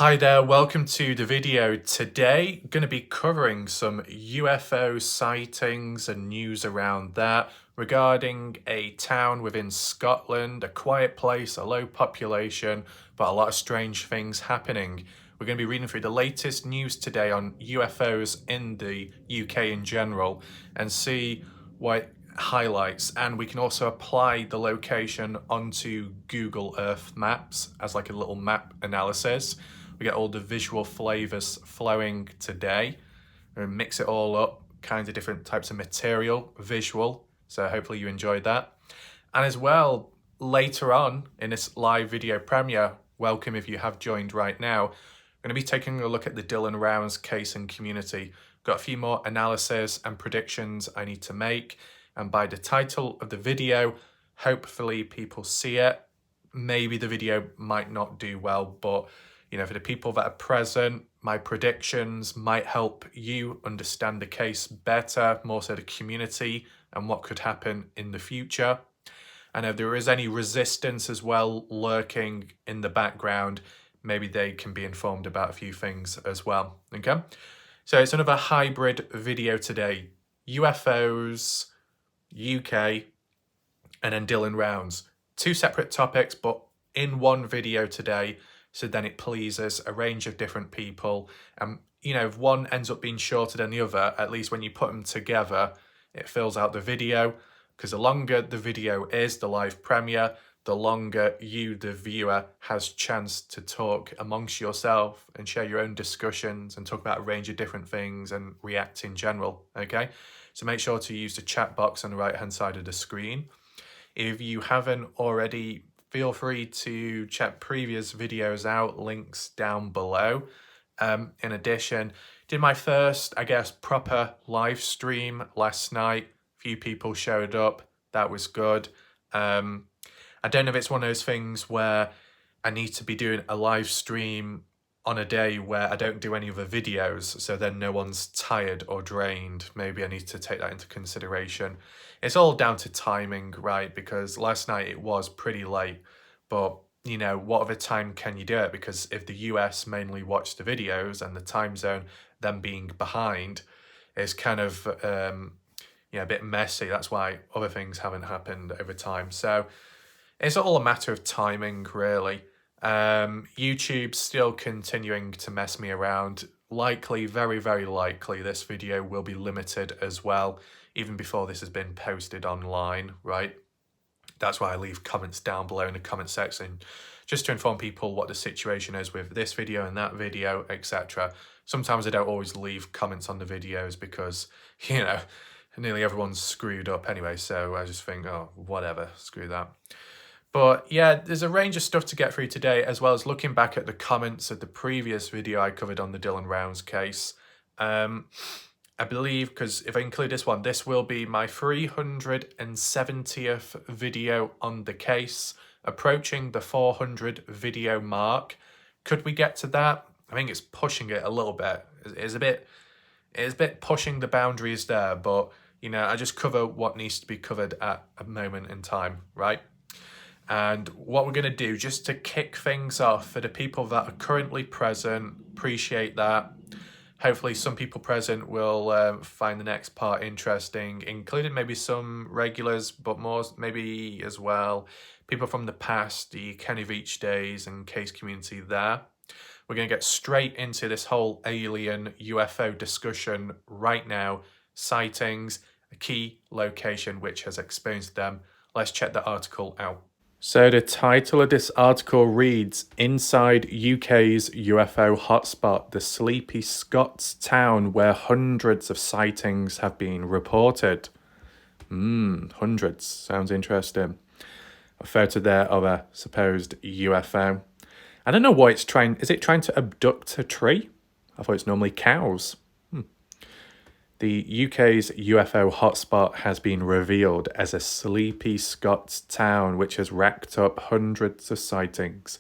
Hi there, welcome to the video. Today, going to be covering some UFO sightings and news around that regarding a town within Scotland, a quiet place, a low population, but a lot of strange things happening. We're going to be reading through the latest news today on UFOs in the UK in general and see what it highlights, and we can also apply the location onto Google Earth Maps as like a little map analysis. We get all the visual flavors flowing today and mix it all up, kinds of different types of material, visual. So hopefully you enjoyed that. And as well, later on in this live video premiere, welcome if you have joined right now, I'm going to be taking a look at the Dylan Rounds case and community. Got a few more analysis and predictions I need to make. And by the title of the video, hopefully people see it. Maybe the video might not do well, but you know, for the people that are present, my predictions might help you understand the case better, more so the community and what could happen in the future. And if there is any resistance as well lurking in the background, maybe they can be informed about a few things as well, okay? So it's another hybrid video today. UFOs, UK, and then Dylan Rounds. Two separate topics, but in one video today, so then it pleases a range of different people. And, you know, if one ends up being shorter than the other, at least when you put them together, it fills out the video. Because the longer the video is, the live premiere, the longer you, the viewer, has chance to talk amongst yourself and share your own discussions and talk about a range of different things and react in general, okay? So make sure to use the chat box on the right-hand side of the screen. If you haven't already, feel free to check previous videos out, links down below. In addition, did my first, I guess, proper live stream last night. Few people showed up. That was good. I don't know if it's one of those things where I need to be doing a live stream on a day where I don't do any other videos, so then no one's tired or drained. Maybe I need to take that into consideration. It's all down to timing, right? Because last night it was pretty late, but you know, what other time can you do it? Because if the US mainly watch the videos and the time zone, them being behind, is kind of a bit messy. That's why other things haven't happened over time. So it's all a matter of timing, really. YouTube's still continuing to mess me around. Likely, very, very likely, this video will be limited as well, even before this has been posted online, right? That's why I leave comments down below in the comment section, just to inform people what the situation is with this video and that video, etc. Sometimes I don't always leave comments on the videos because, you know, nearly everyone's screwed up anyway, so I just think, oh, whatever, screw that. But yeah, there's a range of stuff to get through today, as well as looking back at the comments of the previous video I covered on the Dylan Rounds case. I believe, because if I include this one, this will be my 370th video on the case, approaching the 400 video mark. Could we get to that? I think it's pushing it a little bit. It's a bit pushing the boundaries there, but you know, I just cover what needs to be covered at a moment in time, right? And what we're going to do, just to kick things off, for the people that are currently present, appreciate that. Hopefully some people present will find the next part interesting, including maybe some regulars, but more maybe as well people from the past, the Kenny Veach days and case community there. We're going to get straight into this whole alien UFO discussion right now. Sightings, a key location which has experienced them. Let's check the article out. So the title of this article reads, Inside UK's UFO Hotspot, the sleepy Scots town where hundreds of sightings have been reported. Hundreds. Sounds interesting. A photo there of a supposed UFO. I don't know what it's trying. Is it trying to abduct a tree? I thought it's normally cows. The UK's UFO hotspot has been revealed as a sleepy Scots town which has racked up hundreds of sightings.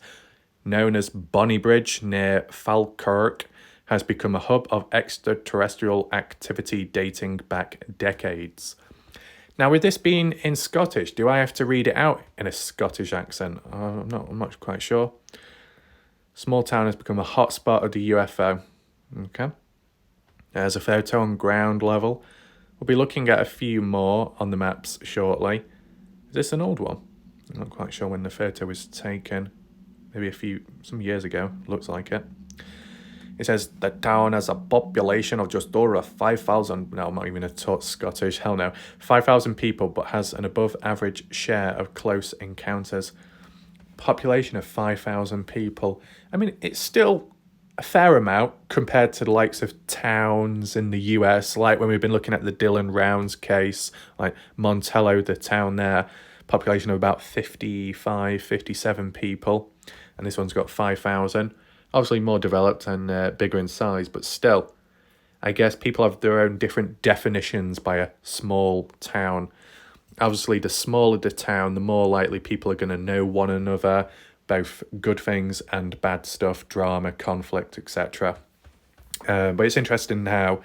Known as Bonnybridge near Falkirk, has become a hub of extraterrestrial activity dating back decades. Now, with this being in Scottish, do I have to read it out in a Scottish accent? I'm not quite sure. Small town has become a hotspot of the UFO. Okay. There's a photo on ground level. We'll be looking at a few more on the maps shortly. Is this an old one? I'm not quite sure when the photo was taken. Maybe some years ago. Looks like it. It says the town has a population of just over 5,000. No, I'm not even taught Scottish. Hell no. 5,000 people, but has an above average share of close encounters. Population of 5,000 people. I mean, it's still a fair amount compared to the likes of towns in the US, like when we've been looking at the Dylan Rounds case, like Montello, the town there, population of about 55, 57 people, and this one's got 5,000. Obviously more developed and bigger in size, but still, I guess people have their own different definitions by a small town. Obviously, the smaller the town, the more likely people are going to know one another, both good things and bad stuff, drama, conflict, etc. But it's interesting how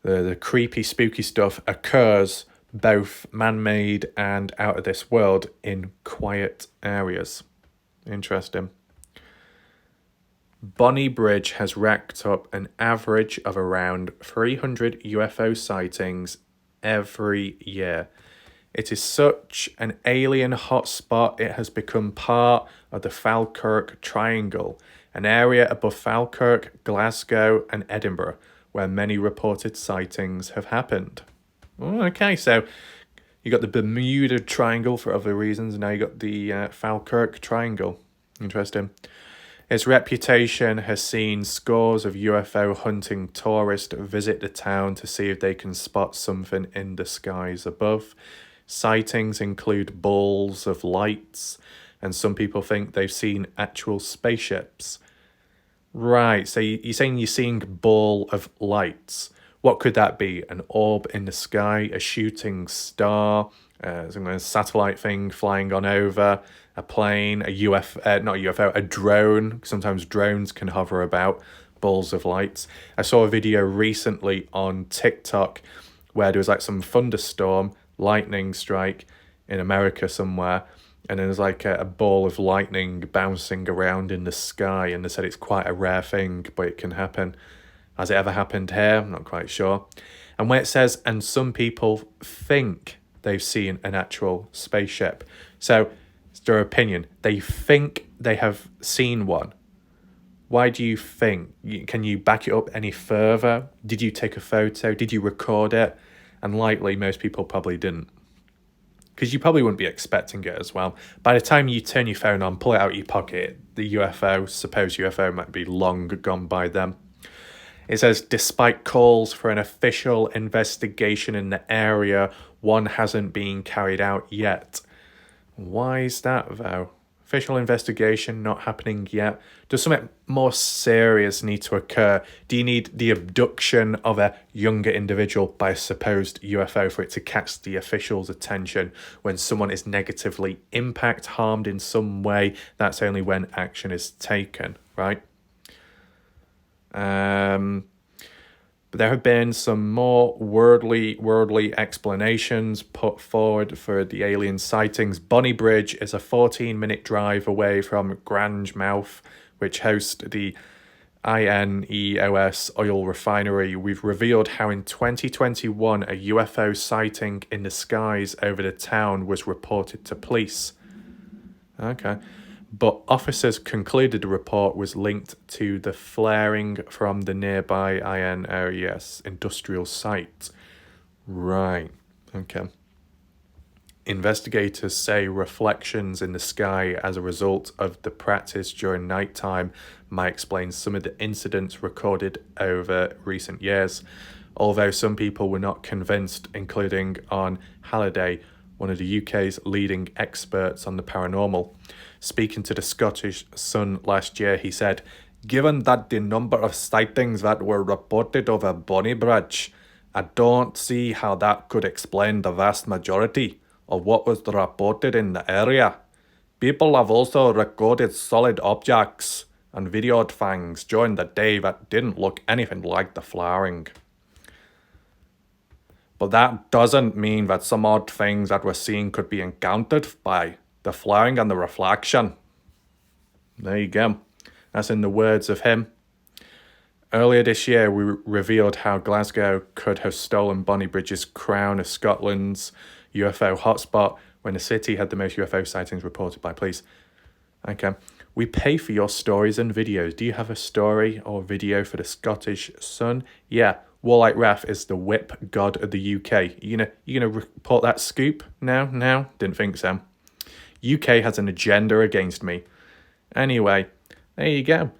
the creepy, spooky stuff occurs both man-made and out of this world in quiet areas. Interesting. Bonnie Bridge has racked up an average of around 300 UFO sightings every year. It is such an alien hotspot, it has become part of the Falkirk Triangle, an area above Falkirk, Glasgow and Edinburgh, where many reported sightings have happened. Okay, so you got the Bermuda Triangle for other reasons, and now you got the Falkirk Triangle. Interesting. Its reputation has seen scores of UFO hunting tourists visit the town to see if they can spot something in the skies above. Sightings include balls of lights, and some people think they've seen actual spaceships. Right, so you're saying you're seeing ball of lights. What could that be? An orb in the sky, a shooting star, some kind of satellite thing flying on over, a plane, a a drone. Sometimes drones can hover about, balls of lights. I saw a video recently on TikTok where there was like some thunderstorm, lightning strike in America somewhere, and there's like a ball of lightning bouncing around in the sky, and they said it's quite a rare thing, but it can happen. Has it ever happened here? I'm not quite sure. And when it says, and some people think they've seen an actual spaceship. So it's their opinion. They think they have seen one. Why do you think? Can you back it up any further? Did you take a photo? Did you record it? And likely most people probably didn't. Because you probably wouldn't be expecting it as well. By the time you turn your phone on, pull it out of your pocket, the supposed UFO might be long gone by then. It says, despite calls for an official investigation in the area, one hasn't been carried out yet. Why is that, though? Official investigation not happening yet. Does something more serious need to occur? Do you need the abduction of a younger individual by a supposed UFO for it to catch the officials' attention? When someone is negatively harmed in some way, that's only when action is taken, right? But there have been some more worldly explanations put forward for the alien sightings. Bonnie Bridge is a 14-minute drive away from Grangemouth, which hosts the INEOS oil refinery. We've revealed how in 2021 a UFO sighting in the skies over the town was reported to police. Okay. But officers concluded the report was linked to the flaring from the nearby INEOS industrial site. Right, okay. Investigators say reflections in the sky as a result of the practice during nighttime might explain some of the incidents recorded over recent years. Although some people were not convinced, including on Halliday, one of the UK's leading experts on the paranormal. Speaking to the Scottish Sun last year, he said, given that the number of sightings that were reported over Bonnie Bridge, I don't see how that could explain the vast majority of what was reported in the area. People have also recorded solid objects and videoed things during the day that didn't look anything like the flaring. But that doesn't mean that some odd things that we're seeing could be encountered by the flaring and the reflection. There you go. That's in the words of him. Earlier this year, we revealed how Glasgow could have stolen Bonnybridge's crown as Scotland's UFO hotspot when the city had the most UFO sightings reported by police. Okay. We pay for your stories and videos. Do you have a story or video for the Scottish Sun? Yeah. Warlike Raff is the whip god of the UK. You gonna report that scoop now? No? Didn't think so. UK has an agenda against me. Anyway, there you go.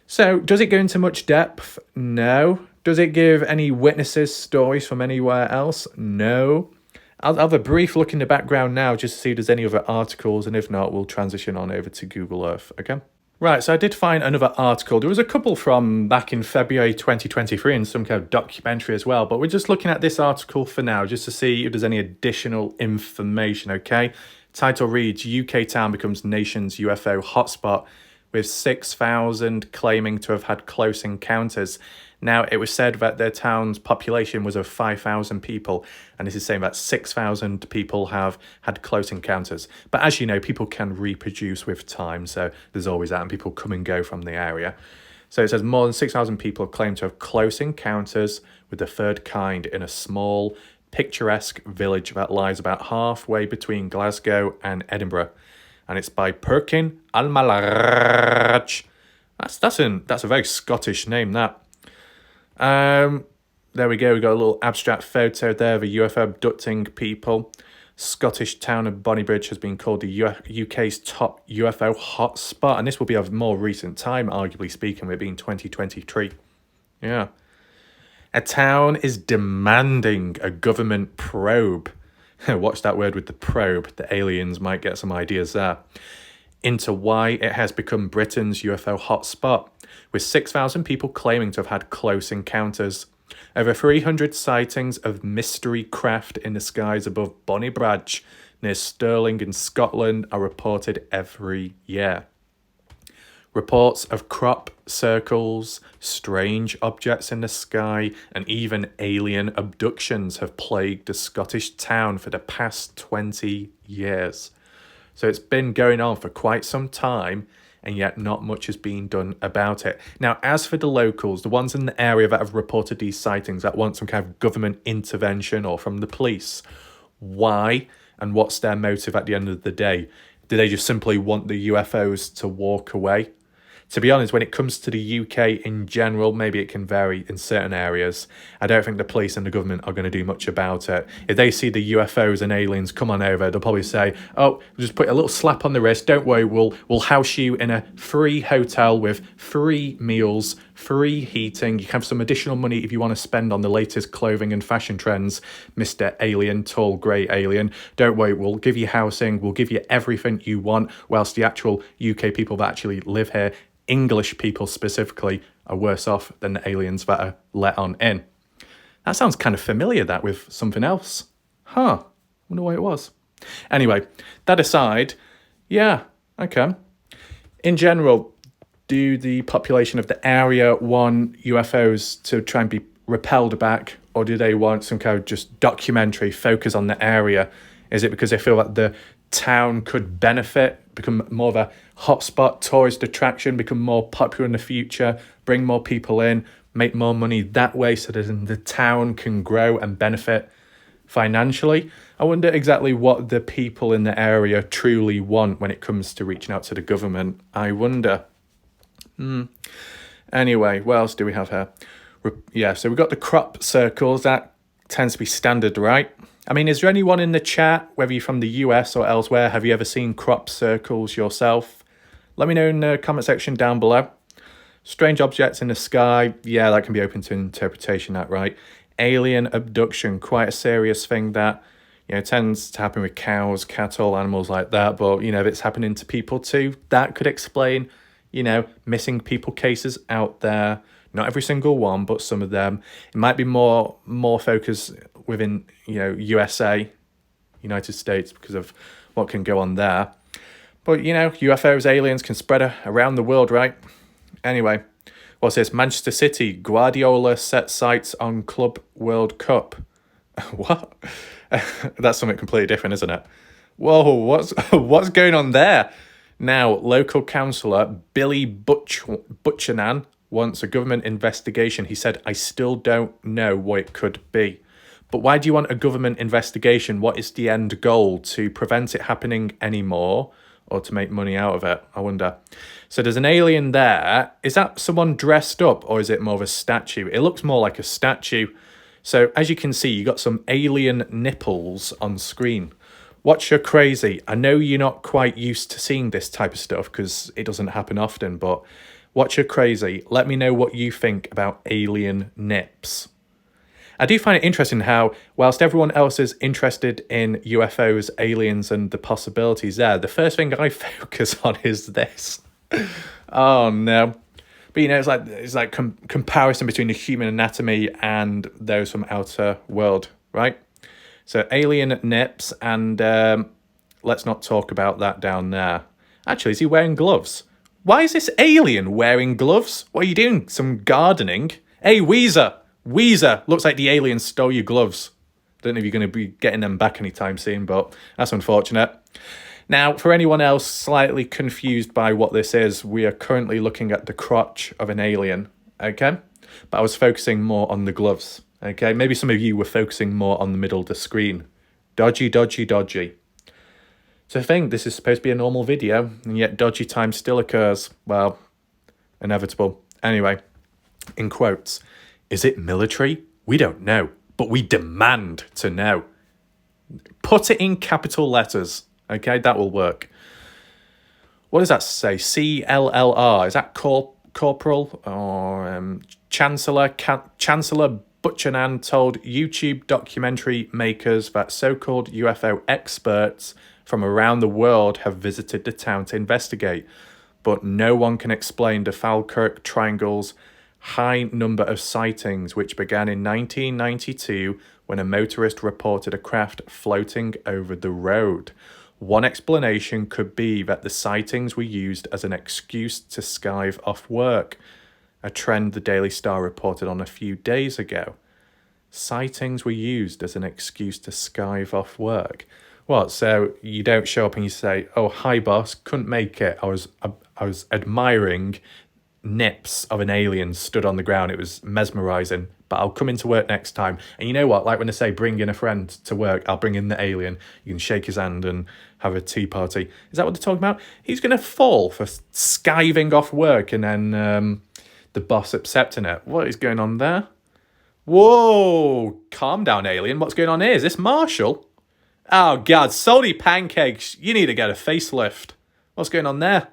So, does it go into much depth? No. Does it give any witnesses stories from anywhere else? No. I'll have a brief look in the background now just to see if there's any other articles, and if not, we'll transition on over to Google Earth, okay? Right, so I did find another article. There was a couple from back in February 2023 and some kind of documentary as well, but we're just looking at this article for now just to see if there's any additional information, okay? Title reads, UK town becomes nation's UFO hotspot, with 6,000 claiming to have had close encounters. Now, it was said that their town's population was of 5,000 people, and this is saying that 6,000 people have had close encounters. But as you know, people can reproduce with time, so there's always that, and people come and go from the area. So it says more than 6,000 people claim to have close encounters with the third kind in a small, picturesque village that lies about halfway between Glasgow and Edinburgh. And it's by Perkin Almalarach. That's a very Scottish name, that. There we go. We got a little abstract photo there of a UFO abducting people. Scottish town of Bonnybridge has been called the UK's top UFO hotspot, and this will be of more recent time, arguably speaking, with it being 2023. Yeah. A town is demanding a government probe. Watch that word with the probe. The aliens might get some ideas there. Into why it has become Britain's UFO hotspot, with 6,000 people claiming to have had close encounters. Over 300 sightings of mystery craft in the skies above Bonnybridge, near Stirling in Scotland, are reported every year. Reports of crop circles, strange objects in the sky, and even alien abductions have plagued the Scottish town for the past 20 years. So it's been going on for quite some time, and yet not much has been done about it. Now, as for the locals, the ones in the area that have reported these sightings that want some kind of government intervention or from the police, why and what's their motive at the end of the day? Do they just simply want the UFOs to walk away? To be honest, when it comes to the UK in general, maybe it can vary in certain areas. I don't think the police and the government are going to do much about it. If they see the UFOs and aliens come on over, they'll probably say, oh, just put a little slap on the wrist. Don't worry, we'll house you in a free hotel with free meals, free heating. You can have some additional money if you want to spend on the latest clothing and fashion trends, Mr. Alien, tall grey alien. Don't worry, we'll give you housing, we'll give you everything you want, whilst the actual UK people that actually live here, English people specifically, are worse off than the aliens that are let on in. That sounds kind of familiar, that, with something else. Huh. Wonder why it was. Anyway, that aside, yeah, okay. In general, do the population of the area want UFOs to try and be repelled back, or do they want some kind of just documentary focus on the area? Is it because they feel that the town could benefit, become more of a hotspot, tourist attraction, become more popular in the future, bring more people in, make more money that way so that the town can grow and benefit financially? I wonder exactly what the people in the area truly want when it comes to reaching out to the government. I wonder. Anyway, what else do we have here? Yeah, so we've got the crop circles. That tends to be standard, right? I mean, is there anyone in the chat, whether you're from the US or elsewhere, have you ever seen crop circles yourself? Let me know in the comment section down below. Strange objects in the sky, yeah, that can be open to interpretation, that right? Alien abduction, quite a serious thing that, tends to happen with cows, cattle, animals like that. But, if it's happening to people too, that could explain, missing people cases out there. Not every single one, but some of them. It might be more focus within, USA, United States, because of what can go on there. But, UFOs, aliens can spread around the world, right? Anyway, what's this? Manchester City, Guardiola set sights on Club World Cup. What? That's something completely different, isn't it? Whoa, what's going on there? Now, local councillor Billy Butchanan wants a government investigation. He said, I still don't know what it could be. But why do you want a government investigation? What is the end goal? To prevent it happening anymore or to make money out of it? I wonder. So there's an alien there. Is that someone dressed up or is it more of a statue? It looks more like a statue. So as you can see, you got some alien nipples on screen. What's your crazy? I know you're not quite used to seeing this type of stuff because it doesn't happen often, but what's your crazy? Let me know what you think about alien nips. I do find it interesting how, whilst everyone else is interested in UFOs, aliens, and the possibilities there, the first thing I focus on is this. Oh no. But you know, it's like comparison between the human anatomy and those from outer world, right? So alien nips, and let's not talk about that down there. Actually, is he wearing gloves? Why is this alien wearing gloves? What are you doing? Some gardening? Hey, Weezer! Weezer! Looks like the alien stole your gloves. Don't know if you're going to be getting them back anytime soon, but that's unfortunate. Now, for anyone else slightly confused by what this is, we are currently looking at the crotch of an alien, okay? But I was focusing more on the gloves, okay? Maybe some of you were focusing more on the middle of the screen. Dodgy, dodgy, dodgy. So I think this is supposed to be a normal video, and yet dodgy time still occurs. Well, inevitable. Anyway, in quotes, is it military? We don't know, but we demand to know. Put it in capital letters. Okay, that will work. What does that say? CLLR. Is that corporal or chancellor? Chancellor Butchanan told YouTube documentary makers that so-called UFO experts from around the world have visited the town to investigate, but no one can explain the Falkirk Triangle's high number of sightings, which began in 1992 when a motorist reported a craft floating over the road. One explanation could be that the sightings were used as an excuse to skive off work, a trend the Daily Star reported on a few days ago. Sightings were used as an excuse to skive off work. What, so you don't show up and you say, oh, hi boss, couldn't make it. I was admiring nips of an alien stood on the ground. It was mesmerizing, but I'll come into work next time. And you know what? Like when they say bring in a friend to work, I'll bring in the alien. You can shake his hand and have a tea party. Is that what they're talking about? He's going to fall for skiving off work and then the boss accepting it. What is going on there? Whoa! Calm down, alien. What's going on here? Is this Marshall? Oh, God. Salty pancakes. You need to get a facelift. What's going on there?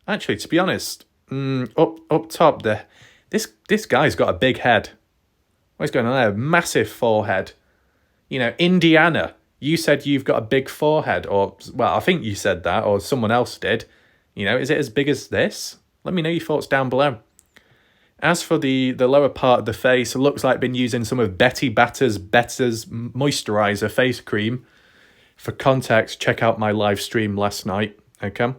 Actually, to be honest, up top there, this guy's got a big head. What's going on there? Massive forehead. You know, Indiana, you said you've got a big forehead, or, well, I think you said that, or someone else did. You know, is it as big as this? Let me know your thoughts down below. As for the lower part of the face, it looks like been using some of Betty Batter's moisturizer face cream. For context, check out my live stream last night, okay?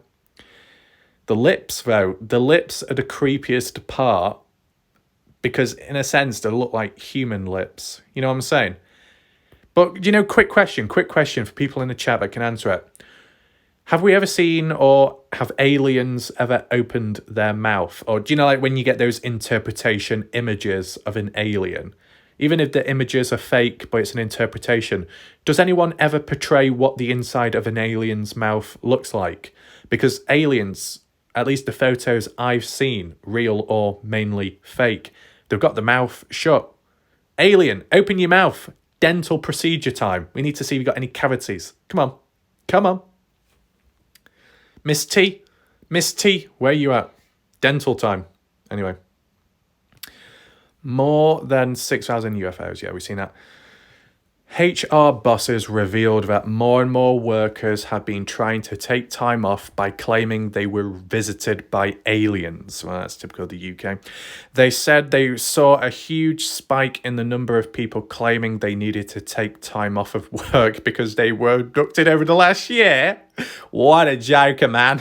The lips, though, the lips are the creepiest part because, in a sense, they look like human lips. You know what I'm saying? But, you know, quick question for people in the chat that can answer it. Have we ever seen or have aliens ever opened their mouth? Or do you know, like when you get those interpretation images of an alien, even if the images are fake, but it's an interpretation, does anyone ever portray what the inside of an alien's mouth looks like? Because aliens, at least the photos I've seen, real or mainly fake, they've got the mouth shut. Alien, open your mouth. Dental procedure time. We need to see if you've got any cavities. Come on. Miss T, where you at? Dental time. Anyway. More than 6,000 UFOs. Yeah, we've seen that. HR bosses revealed that more and more workers have been trying to take time off by claiming they were visited by aliens. Well, that's typical of the UK. They said they saw a huge spike in the number of people claiming they needed to take time off of work because they were abducted over the last year. What a joker, man.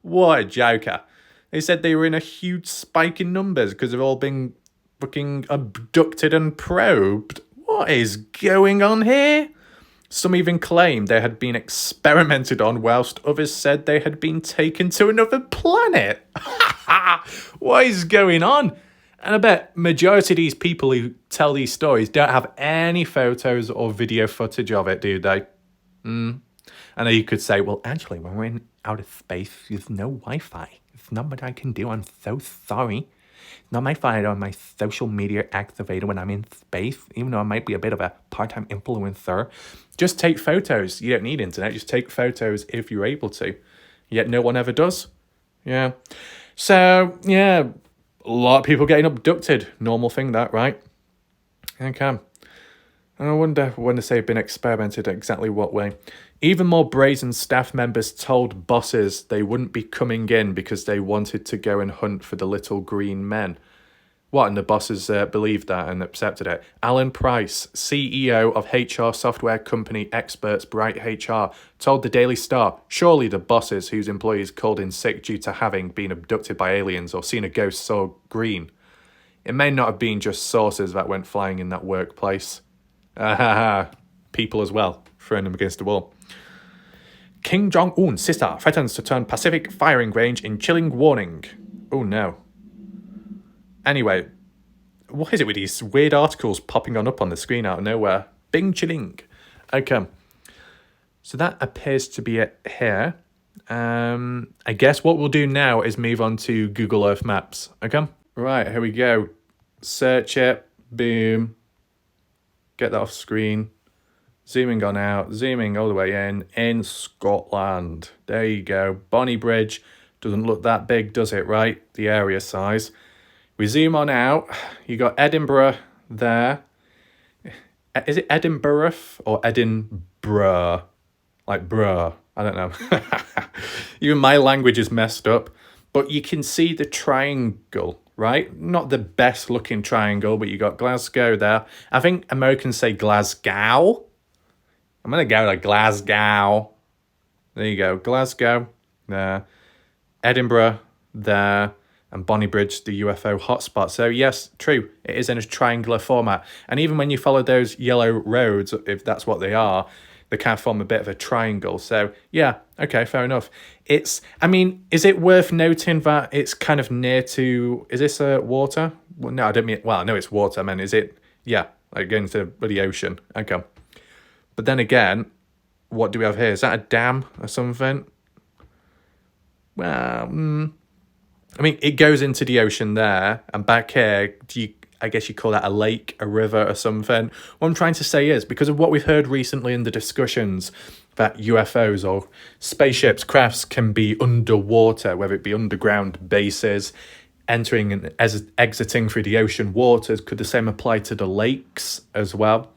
What a joker. They said they were in a huge spike in numbers because they've all been fucking abducted and probed. What is going on here? Some even claimed they had been experimented on, whilst others said they had been taken to another planet. What is going on? And I bet majority of these people who tell these stories don't have any photos or video footage of it, do they? I know you could say, well, actually, when we're in outer space, there's no Wi-Fi. It's not what I can do. I'm so sorry. It's not my fault on my social media activated when I'm in space, even though I might be a bit of a part-time influencer. Just take photos. You don't need internet. Just take photos if you're able to. Yet no one ever does. Yeah. So, yeah, a lot of people getting abducted. Normal thing, that, right? Okay. I wonder when they say been experimented, exactly what way. Even more brazen staff members told bosses they wouldn't be coming in because they wanted to go and hunt for the little green men. What, and the bosses believed that and accepted it. Alan Price, CEO of HR software company Experts Bright HR, told the Daily Star, surely the bosses whose employees called in sick due to having been abducted by aliens or seen a ghost saw green. It may not have been just saucers that went flying in that workplace. People as well, throwing them against the wall. Kim Jong-un's sister threatens to turn Pacific firing range in chilling warning. Oh no. Anyway, what is it with these weird articles popping up on the screen out of nowhere? Bing chilling. Okay. So that appears to be it here. I guess what we'll do now is move on to Google Earth Maps. Okay? Right, here we go. Search it. Boom. Get that off screen. Zooming on out. Zooming all the way in Scotland. There you go. Bonnie Bridge. Doesn't look that big, does it, right? The area size. We zoom on out. You got Edinburgh there. Is it Edinburgh or Edinburgh? Like bruh. I don't know. Even my language is messed up. But you can see the triangle, right? Not the best looking triangle, but you got Glasgow there. I think Americans say Glasgow. I'm going to go to Glasgow. There you go. Glasgow there. Edinburgh there. And Bonnie Bridge, the UFO hotspot. So yes, true, it is in a triangular format. And even when you follow those yellow roads, if that's what they are, they kind of form a bit of a triangle. So yeah, okay, fair enough. Is it worth noting that it's kind of near to, is this water? Well, no, I don't mean, well, I know it's water, man. Is it, yeah, like going to the ocean. Okay. But then again, what do we have here? Is that a dam or something? Well, it goes into the ocean there, and back here, I guess you call that a lake, a river or something. What I'm trying to say is, because of what we've heard recently in the discussions, that UFOs or spaceships, crafts can be underwater, whether it be underground bases, entering and exiting through the ocean waters. Could the same apply to the lakes as well?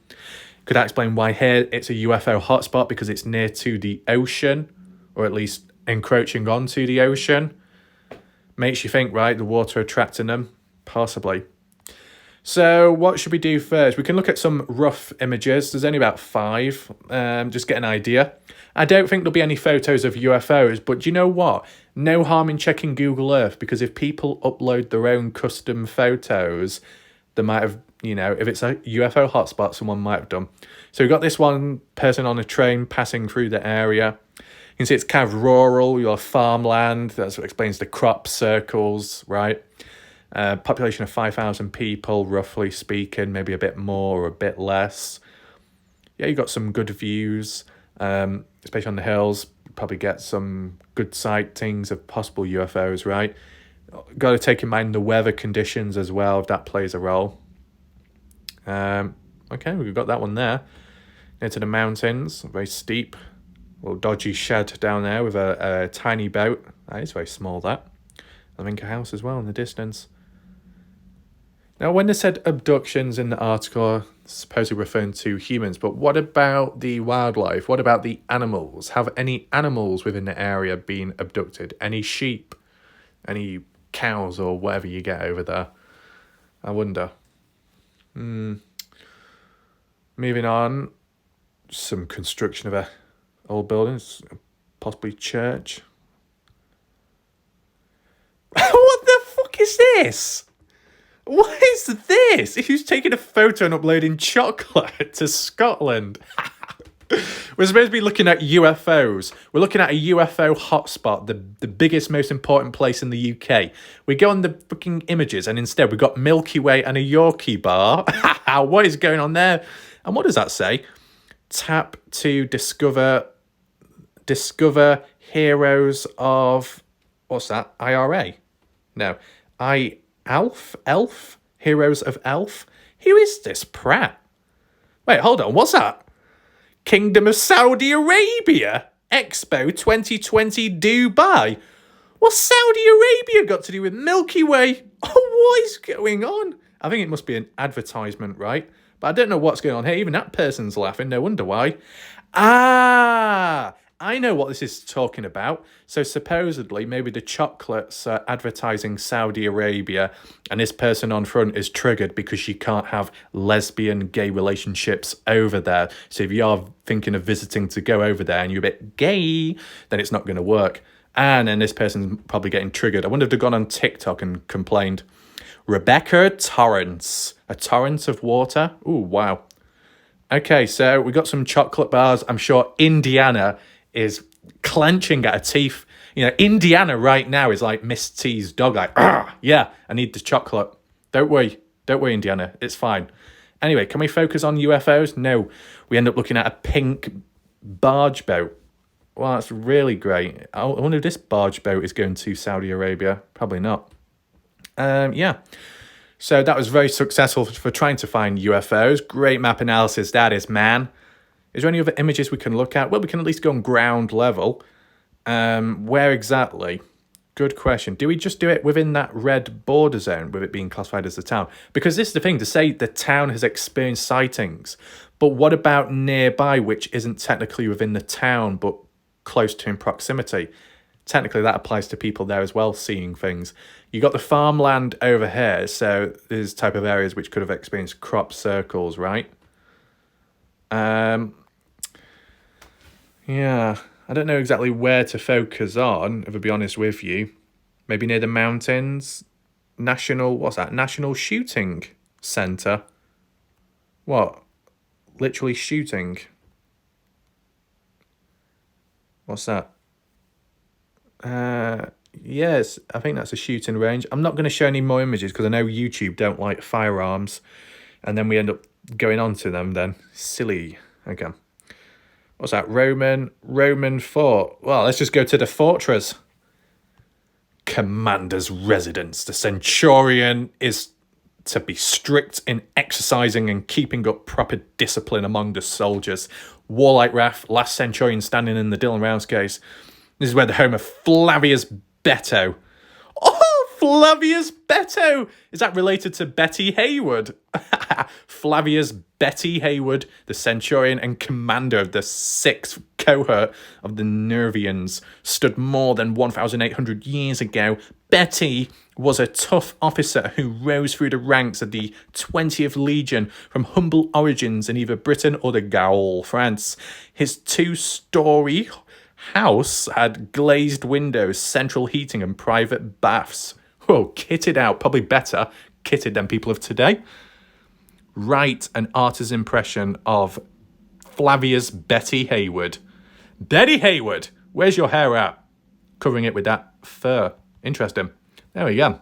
Could that explain why here it's a UFO hotspot, because it's near to the ocean, or at least encroaching onto the ocean? Makes you think, right? The water attracting them? Possibly. So what should we do first? We can look at some rough images. There's only about 5. Just get an idea. I don't think there'll be any photos of UFOs, but do you know what? No harm in checking Google Earth, because if people upload their own custom photos, they might have, if it's a UFO hotspot, someone might have done. So we've got this one person on a train passing through the area. You can see it's kind of rural, your farmland. That's what explains the crop circles, right? Population of 5,000 people, roughly speaking, maybe a bit more or a bit less. Yeah, you got some good views, especially on the hills. Probably get some good sightings of possible UFOs, right? Got to take in mind the weather conditions as well, if that plays a role. Okay, we've got that one there. Into the mountains, very steep. Little dodgy shed down there with a tiny boat. That is very small, that. I think a house as well in the distance. Now, when they said abductions in the article, supposedly referring to humans, but what about the wildlife? What about the animals? Have any animals within the area been abducted? Any sheep? Any cows or whatever you get over there? I wonder. Moving on. Some construction of a old buildings, possibly church. What the fuck is this? What is this? Who's taking a photo and uploading chocolate to Scotland? We're supposed to be looking at UFOs. We're looking at a UFO hotspot, the biggest, most important place in the UK. We go on the fucking images, and instead we've got Milky Way and a Yorkie bar. What is going on there? And what does that say? Tap to discover heroes of, what's that? IRA? No. Elf? Heroes of Elf? Who is this Pratt? Wait, hold on, what's that? Kingdom of Saudi Arabia Expo 2020 Dubai. What's Saudi Arabia got to do with Milky Way? Oh, what is going on? I think it must be an advertisement, right? But I don't know what's going on here. Even that person's laughing. No wonder why. Ah, I know what this is talking about. So supposedly, maybe the chocolates are advertising Saudi Arabia, and this person on front is triggered because she can't have lesbian gay relationships over there. So if you are thinking of visiting to go over there and you're a bit gay, then it's not going to work. And then this person's probably getting triggered. I wonder if they've gone on TikTok and complained. Rebecca Torrance. A torrent of water? Ooh, wow. Okay, so we got some chocolate bars. I'm sure Indiana is clenching at her teeth. You know, Indiana right now is like Miss T's dog. Like, yeah, I need the chocolate. Don't worry, Indiana. It's fine. Anyway, can we focus on UFOs? No. We end up looking at a pink barge boat. Well, that's really great. I wonder if this barge boat is going to Saudi Arabia. Probably not. Yeah. So that was very successful for trying to find UFOs. Great map analysis, that is, man. Is there any other images we can look at? Well, we can at least go on ground level. Where exactly? Good question. Do we just do it within that red border zone with it being classified as the town? Because this is the thing, to say the town has experienced sightings. But what about nearby, which isn't technically within the town, but close to in proximity? Technically, that applies to people there as well, seeing things. You got the farmland over here, so there's type of areas which could have experienced crop circles, right? Yeah, I don't know exactly where to focus on, if I'll be honest with you. Maybe near the mountains. National Shooting Centre. What? Literally shooting. What's that? Yes, I think that's a shooting range. I'm not going to show any more images because I know YouTube don't like firearms, and then we end up going on to them then. Silly. Okay. What's that? Roman fort. Well, let's just go to the fortress. Commander's residence. The centurion is to be strict in exercising and keeping up proper discipline among the soldiers. Warlike wrath, last centurion standing in the Dylan Rouse case. This is where the home of Flavius Beto. Oh, Flavius Beto! Is that related to Betty Haywood? Flavius Betty Haywood, the centurion and commander of the 6th cohort of the Nervians, stood more than 1,800 years ago. Betty was a tough officer who rose through the ranks of the 20th Legion from humble origins in either Britain or the Gaul, France. His 2-story house had glazed windows, central heating and private baths. Whoa, kitted out, probably better kitted than people of today. Write an artist's impression of Flavius Betty Haywood. Betty Haywood, where's your hair at? Covering it with that fur. Interesting. There we go.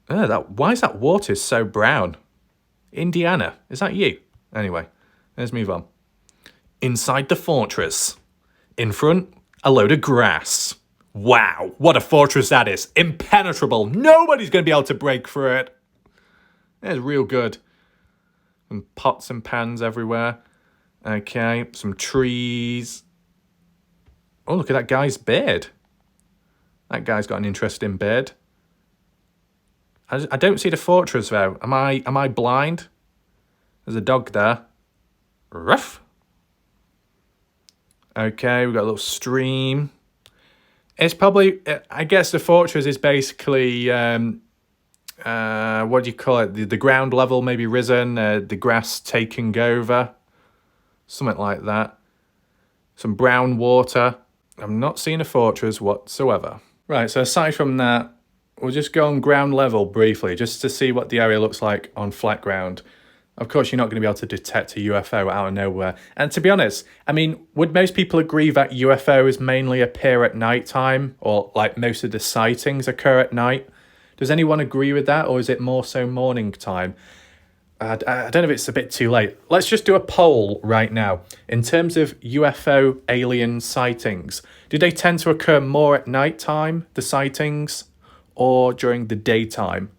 Why is that water so brown? Indiana, is that you? Anyway, let's move on. Inside the fortress. In front, a load of grass. Wow, what a fortress that is. Impenetrable. Nobody's going to be able to break through it. It's real good. And pots and pans everywhere. Okay, some trees. Oh, look at that guy's beard. That guy's got an interesting beard. I don't see the fortress though. Am I blind? There's a dog there. Ruff. Okay, we've got a little stream. It's probably, I guess the fortress is basically, what do you call it? The ground level maybe risen, the grass taking over. Something like that. Some brown water. I'm not seeing a fortress whatsoever. Right, so aside from that, we'll just go on ground level briefly, just to see what the area looks like on flat ground. Of course, you're not going to be able to detect a UFO out of nowhere. And to be honest, I mean, would most people agree that UFOs mainly appear at night time, or like most of the sightings occur at night? Does anyone agree with that, or is it more so morning time? I don't know if it's a bit too late. Let's just do a poll right now. In terms of UFO alien sightings, do they tend to occur more at night time, the sightings, or during the daytime?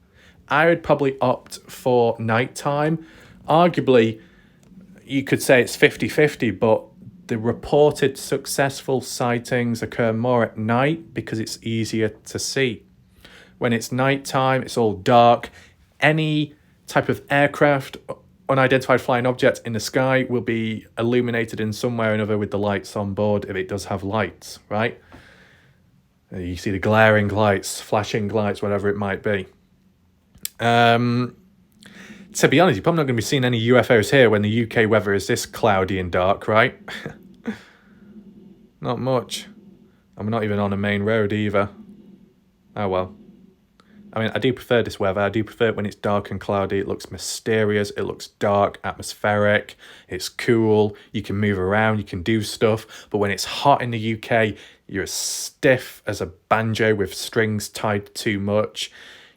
I would probably opt for nighttime. Arguably, you could say it's 50-50, but the reported successful sightings occur more at night because it's easier to see. When it's nighttime, it's all dark. Any type of aircraft, unidentified flying object in the sky will be illuminated in some way or another with the lights on board if it does have lights, right? You see the glaring lights, flashing lights, whatever it might be. To be honest, you're probably not going to be seeing any UFOs here when the UK weather is this cloudy and dark, right? Not much. And we're not even on a main road either. Oh well. I mean, I do prefer this weather. I do prefer it when it's dark and cloudy. It looks mysterious. It looks dark, atmospheric. It's cool. You can move around. You can do stuff. But when it's hot in the UK, you're as stiff as a banjo with strings tied too much.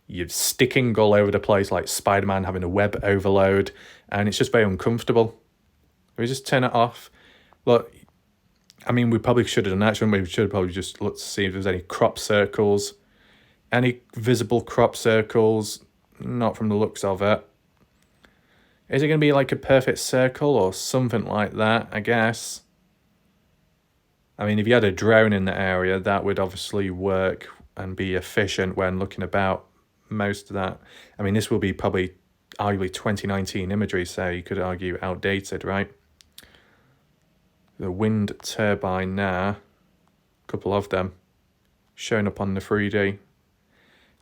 You're sticking all over the place like Spider-Man having a web overload. And it's just very uncomfortable. We just turn it off. Look, I mean, we probably should have done that, shouldn't we? We should have probably just looked to see if there's any crop circles. Any visible crop circles? Not from the looks of it. Is it going to be like a perfect circle or something like that, I guess? I mean, if you had a drone in the area, that would obviously work and be efficient when looking about most of that. I mean, this will be probably arguably 2019 imagery, so you could argue outdated, right? The wind turbine there, a couple of them, showing up on the 3D.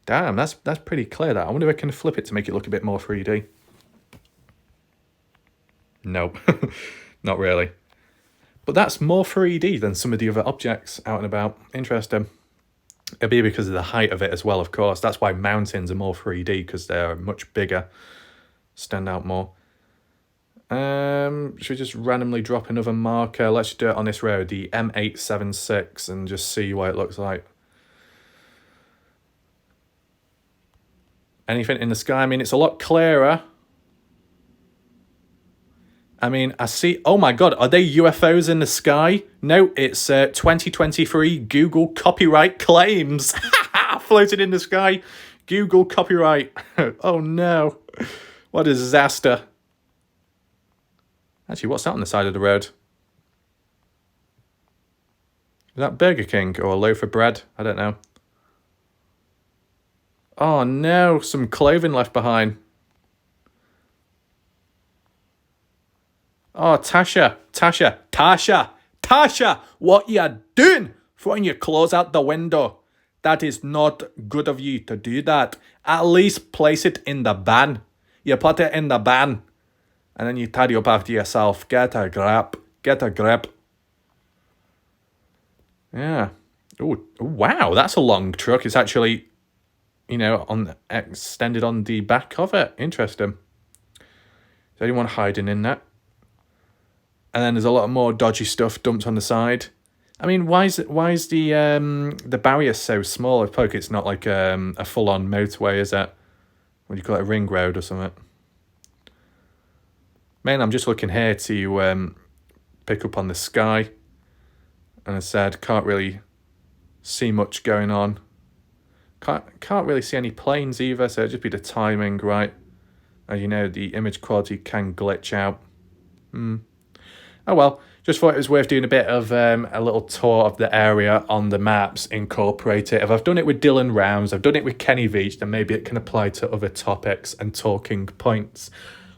Damn, that's pretty clear, that. I wonder if I can flip it to make it look a bit more 3D. Nope, not really. But that's more 3D than some of the other objects out and about. Interesting. It'll be because of the height of it as well, of course. That's why mountains are more 3D, because they're much bigger. Stand out more. Should we just randomly drop another marker? Let's do it on this road, the M876, and just see what it looks like. Anything in the sky? I mean, it's a lot clearer. I mean, I see... Oh my god, are they UFOs in the sky? No, it's 2023 Google copyright claims. Floated in the sky. Google copyright. Oh no. What a disaster. Actually, what's that on the side of the road? Is that Burger King or a loaf of bread? I don't know. Oh no, some clothing left behind. Oh, Tasha, what you doing? Throwing your clothes out the window. That is not good of you to do that. At least place it in the van. You put it in the van. And then you tidy up after yourself. Get a grip. Yeah. Oh, wow, that's a long truck. It's actually, you know, extended on the back of it. Interesting. Is anyone hiding in that? And then there's a lot more dodgy stuff dumped on the side. I mean, why is the barrier so small? I suppose it's not like a full-on motorway, is it? What do you call it, a ring road or something? Man, I'm just looking here to pick up on the sky. And I said, can't really see much going on. Can't really see any planes either, so it'll just be the timing, right? As you know, the image quality can glitch out. Oh well, just thought it was worth doing a bit of a little tour of the area on the maps, incorporate it. If I've done it with Dylan Rounds, I've done it with Kenny Veach, then maybe it can apply to other topics and talking points.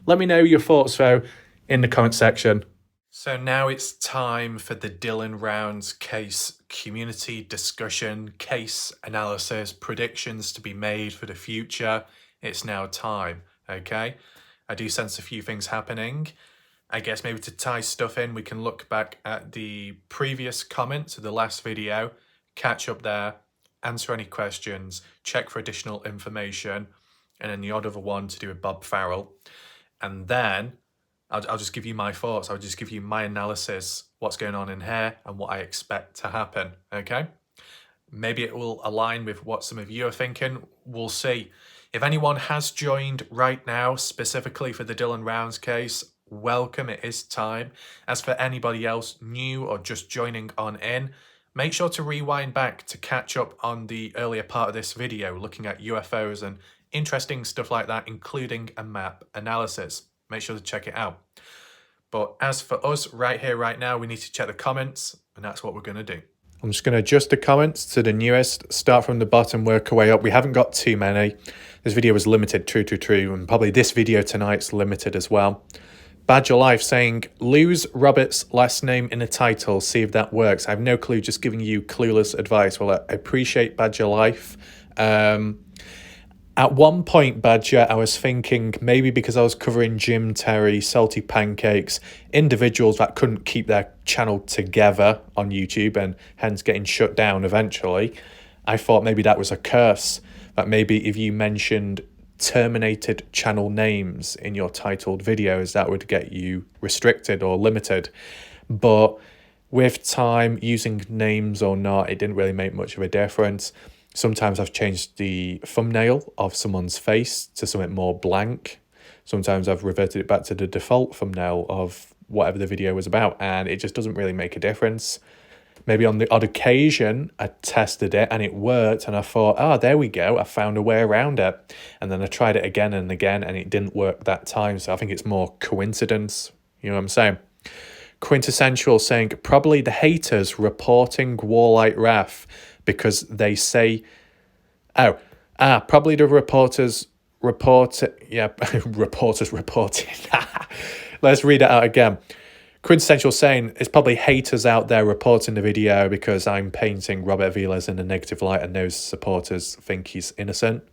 Let me know your thoughts, though, in the comment section. So now it's time for the Dylan Rounds case community discussion, case analysis, predictions to be made for the future. It's now time, okay? I do sense a few things happening. I guess maybe to tie stuff in, we can look back at the previous comments of the last video, catch up there, answer any questions, check for additional information, and then the odd other one to do with Bob Farrell. and then I'll just give you my thoughts. I'll just give you my analysis, what's going on in here, and what I expect to happen, okay? Maybe it will align with what some of you are thinking. We'll see. If anyone has joined right now, specifically for the Dylan Rounds case, welcome, it is time. As for anybody else new or just joining on in, make sure to rewind back to catch up on the earlier part of this video, looking at UFOs and interesting stuff like that, including a map analysis. Make sure to check it out. But as for us right here, right now, we need to check the comments, and that's what we're going to do. I'm just going to adjust the comments to the newest, start from the bottom, work our way up. We haven't got too many. This video was limited, true, and probably this video tonight's limited as well. Badger Life saying, lose Robert's last name in the title, see if that works. I have no clue, just giving you clueless advice. Well, I appreciate Badger Life. At one point, Badger, I was thinking maybe because I was covering Jim Terry, Salty Pancakes, individuals that couldn't keep their channel together on YouTube and hence getting shut down eventually. I thought maybe that was a curse, that maybe if you mentioned terminated channel names in your titled videos, that would get you restricted or limited. But with time, using names or not, it didn't really make much of a difference. Sometimes I've changed the thumbnail of someone's face to something more blank. Sometimes I've reverted it back to the default thumbnail of whatever the video was about, and it just doesn't really make a difference. Maybe on the odd occasion, I tested it and it worked, and I thought, oh, there we go, I found a way around it. And then I tried it again and again, and it didn't work that time, so I think it's more coincidence. You know what I'm saying? Quintessential saying, probably the haters reporting Warlight Wrath, because they say, probably the reporters reporting. Let's read it out again. Quintessential saying, it's probably haters out there reporting the video because I'm painting Robert Vilas in a negative light and those supporters think he's innocent.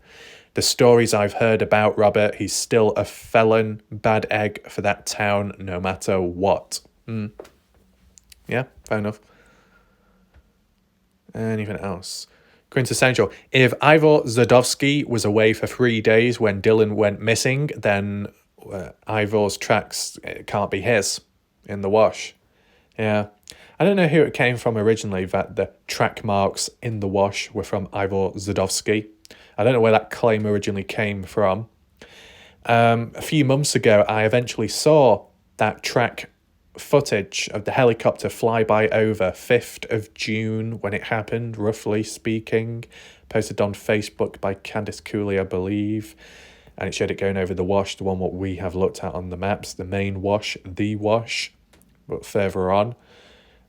The stories I've heard about Robert, he's still a felon, bad egg for that town no matter what. Yeah, fair enough. Anything else? Quintessential. If Ivor Zadovsky was away for 3 days when Dylan went missing, then Ivor's tracks can't be his in the wash. Yeah. I don't know who it came from originally that the track marks in the wash were from Ivor Zadovsky. I don't know where that claim originally came from. A few months ago, I eventually saw that track footage of the helicopter flyby over 5th of June when it happened, roughly speaking, posted on Facebook by Candice Cooley, I believe, and it showed it going over the wash, the one what we have looked at on the maps, the main wash, the wash, but further on,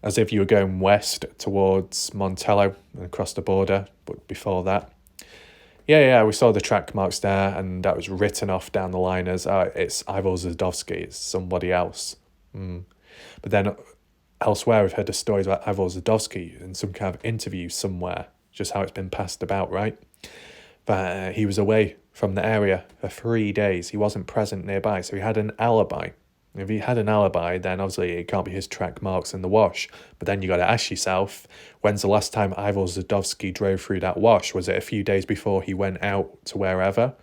as if you were going west towards Montello and across the border, but before that. Yeah, we saw the track marks there, and that was written off down the line as, it's Ivor Zadovsky, it's somebody else. But then elsewhere, we've heard the stories about Ivor Zadovsky in some kind of interview somewhere, just how it's been passed about, right? But he was away from the area for 3 days. He wasn't present nearby, so he had an alibi. If he had an alibi, then obviously it can't be his track marks in the wash. But then you got to ask yourself, when's the last time Ivor Zadovsky drove through that wash? Was it a few days before he went out to wherever?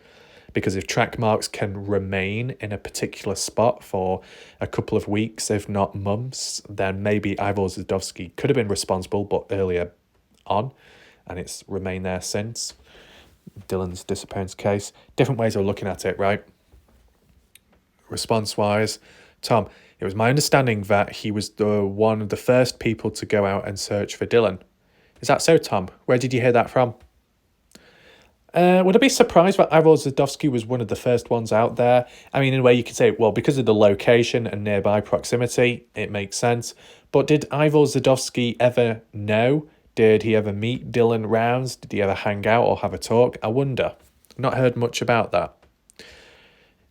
Because if track marks can remain in a particular spot for a couple of weeks, if not months, then maybe Ivor Zadovsky could have been responsible, but earlier on, and it's remained there since. Dylan's disappearance case. Different ways of looking at it, right? Response-wise, Tom, it was my understanding that he was one of the first people to go out and search for Dylan. Is that so, Tom? Where did you hear that from? Would I be surprised that Ivor Zadovsky was one of the first ones out there? I mean, in a way you could say, well, because of the location and nearby proximity, it makes sense. But did Ivor Zadovsky ever know? Did he ever meet Dylan Rounds? Did he ever hang out or have a talk? I wonder. Not heard much about that.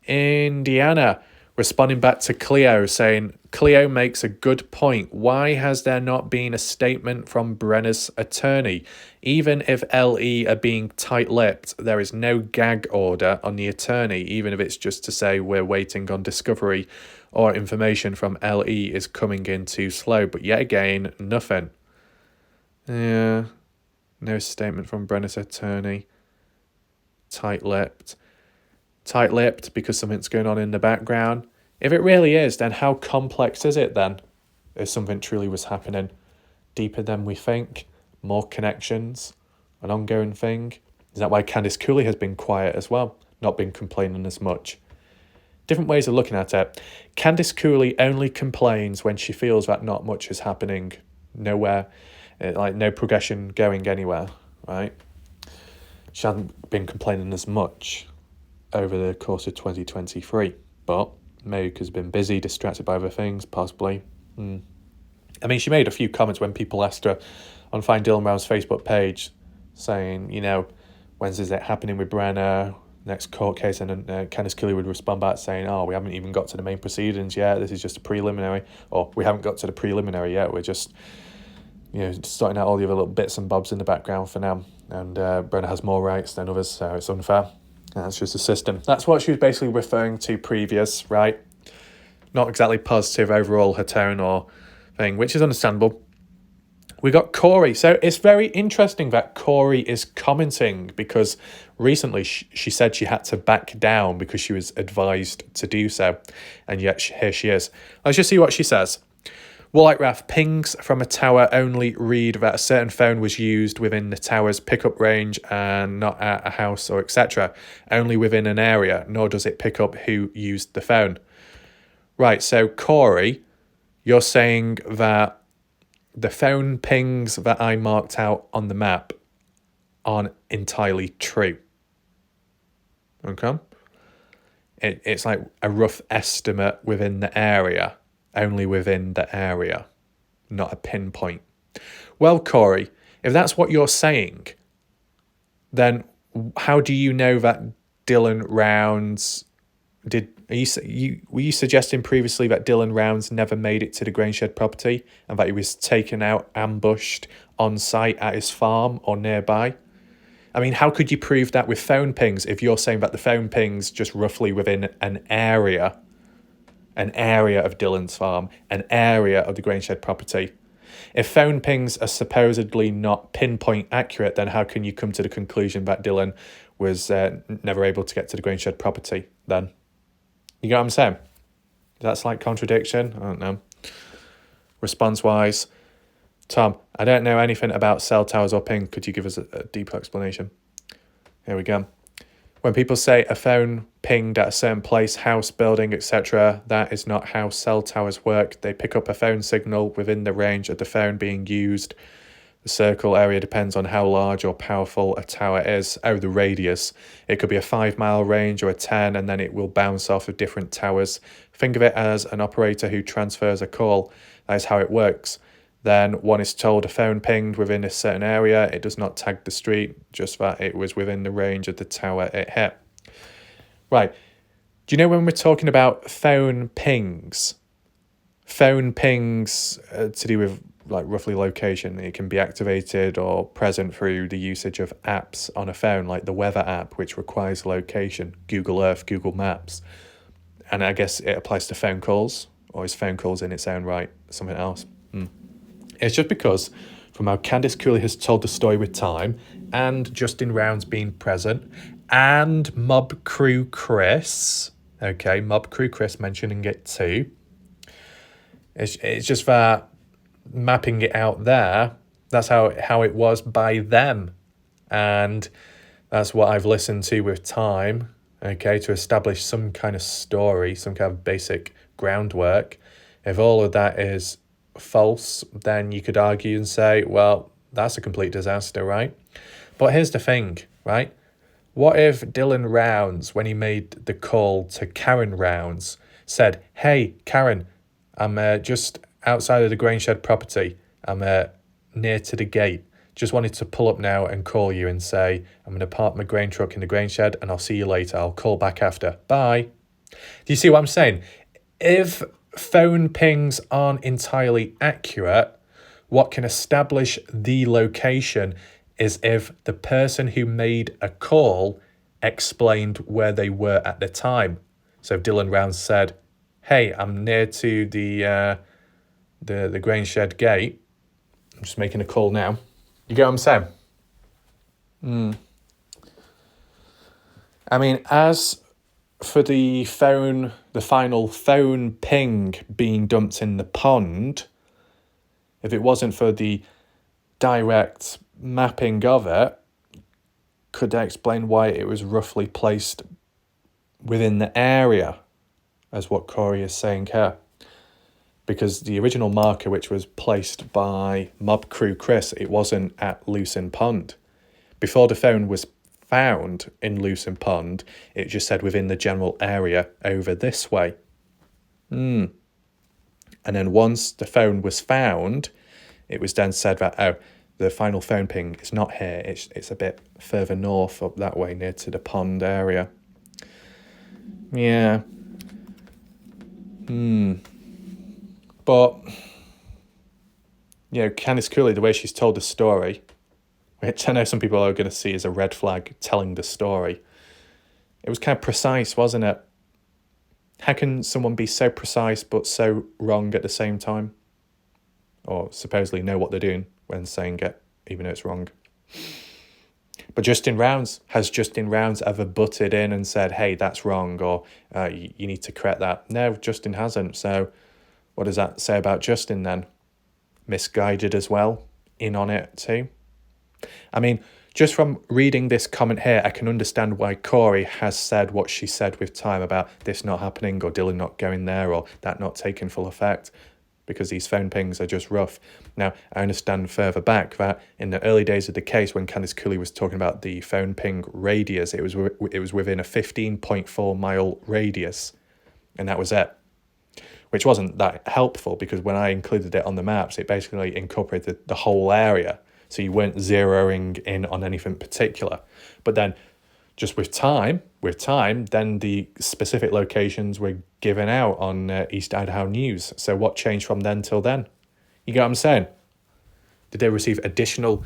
Indiana, responding back to Cleo, saying, Cleo makes a good point. Why has there not been a statement from Brenner's attorney? Even if LE are being tight-lipped, there is no gag order on the attorney, even if it's just to say we're waiting on discovery or information from LE is coming in too slow. But yet again, nothing. Yeah, no statement from Brenner's attorney. Tight-lipped. tight-lipped because something's going on in the background? If it really is, then how complex is it then? If something truly was happening deeper than we think, more connections, an ongoing thing? Is that why Candice Cooley has been quiet as well, not been complaining as much? Different ways of looking at it. Candice Cooley only complains when she feels that not much is happening, nowhere, like no progression going anywhere, right? She hasn't been complaining as much over the course of 2023, but maybe because been busy, distracted by other things, possibly. I mean, she made a few comments when people asked her on Find Dylan Brown's Facebook page, saying, when's is it happening with Brenner, next court case, and then Candice Cooley would respond back saying, we haven't even got to the main proceedings yet, this is just a preliminary, or we haven't got to the preliminary yet, we're just, sorting out all the other little bits and bobs in the background for now, and Brenner has more rights than others, so it's unfair. That's just a system. That's what she was basically referring to previous, right? Not exactly positive overall, her tone or thing, which is understandable. We got Corey. So it's very interesting that Corey is commenting because recently she said she had to back down because she was advised to do so. And yet here she is. Let's just see what she says. Woolite pings from a tower only read that a certain phone was used within the tower's pickup range and not at a house or etc. Only within an area, nor does it pick up who used the phone. Right, so Corey, you're saying that the phone pings that I marked out on the map aren't entirely true. Okay? It's like a rough estimate within the area, only within the area, not a pinpoint. Well, Corey, if that's what you're saying, then how do you know that Dylan Rounds were you suggesting previously that Dylan Rounds never made it to the Grainshed property and that he was taken out, ambushed on site at his farm or nearby? I mean, how could you prove that with phone pings if you're saying that the phone pings just roughly within an area of Dylan's farm, an area of the Grainshed property? If phone pings are supposedly not pinpoint accurate, then how can you come to the conclusion that Dylan was never able to get to the Grainshed property then? You get what I'm saying? That's like contradiction? I don't know. Response-wise, Tom, I don't know anything about cell towers or ping. Could you give us a deeper explanation? Here we go. When people say a phone pinged at a certain place, house, building, etc., that is not how cell towers work. They pick up a phone signal within the range of the phone being used. The circle area depends on how large or powerful a tower is. The radius. It could be a 5-mile range or a 10, and then it will bounce off of different towers. Think of it as an operator who transfers a call. That is how it works. Then one is told a phone pinged within a certain area. It does not tag the street, just that it was within the range of the tower it hit. Right. Do you know when we're talking about phone pings to do with like roughly location, it can be activated or present through the usage of apps on a phone, like the weather app, which requires location, Google Earth, Google Maps. And I guess it applies to phone calls, or is phone calls in its own right something else? It's just because from how Candice Cooley has told the story with time, and Justin Rounds being present, and Mob Crew Chris mentioning it too. It's just that mapping it out there, that's how it was by them. And that's what I've listened to with time, to establish some kind of story, some kind of basic groundwork. If all of that is false, then you could argue and say, well, that's a complete disaster, right? But here's the thing, right? What if Dylan Rounds, when he made the call to Karen Rounds, said, hey, Karen, I'm just outside of the Grainshed property. I'm near to the gate. Just wanted to pull up now and call you and say, I'm going to park my grain truck in the grain shed and I'll see you later. I'll call back after. Bye. Do you see what I'm saying? If phone pings aren't entirely accurate, what can establish the location is if the person who made a call explained where they were at the time. So if Dylan Rounds said, hey, I'm near to the grain shed gate, I'm just making a call now. You get what I'm saying? I mean, as for the final phone ping being dumped in the pond, if it wasn't for the direct mapping of it, could I explain why it was roughly placed within the area, as what Corey is saying here? Because the original marker, which was placed by Mob Crew Chris, it wasn't at Lucin Pond. Before the phone was found in Lucin Pond, it just said within the general area over this way. And then once the phone was found, it was then said that, oh, the final phone ping is not here, it's a bit further north up that way near to the pond area. Yeah. But, Candice Cooley, the way she's told the story, which I know some people are going to see as a red flag telling the story, it was kind of precise, wasn't it? How can someone be so precise but so wrong at the same time? Or supposedly know what they're doing when saying it, even though it's wrong. But has Justin Rounds ever butted in and said, hey, that's wrong, or you need to correct that? No, Justin hasn't. So what does that say about Justin then? Misguided as well? In on it too? I mean, just from reading this comment here, I can understand why Corey has said what she said with time about this not happening, or Dylan not going there, or that not taking full effect, because these phone pings are just rough. Now, I understand further back that in the early days of the case, when Candice Cooley was talking about the phone ping radius, it was within a 15.4 mile radius, and that was it. Which wasn't that helpful, because when I included it on the maps, it basically incorporated the whole area. So you weren't zeroing in on anything particular. But then just with time, then the specific locations were given out on East Idaho News. So what changed from then till then? You get what I'm saying? Did they receive additional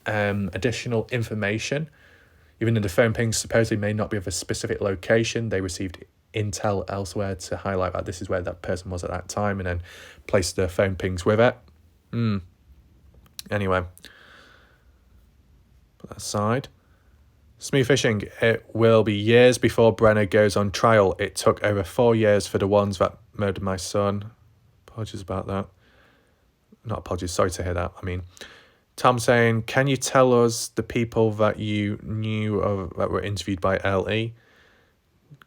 information? Even though the phone pings supposedly may not be of a specific location, they received intel elsewhere to highlight that this is where that person was at that time, and then placed the phone pings with it. Anyway, put that aside. Smooth fishing. It will be years before Brenner goes on trial. It took over 4 years for the ones that murdered my son. Apologies about that. Not apologies, sorry to hear that. I mean, Tom saying, can you tell us the people that you knew of that were interviewed by LE?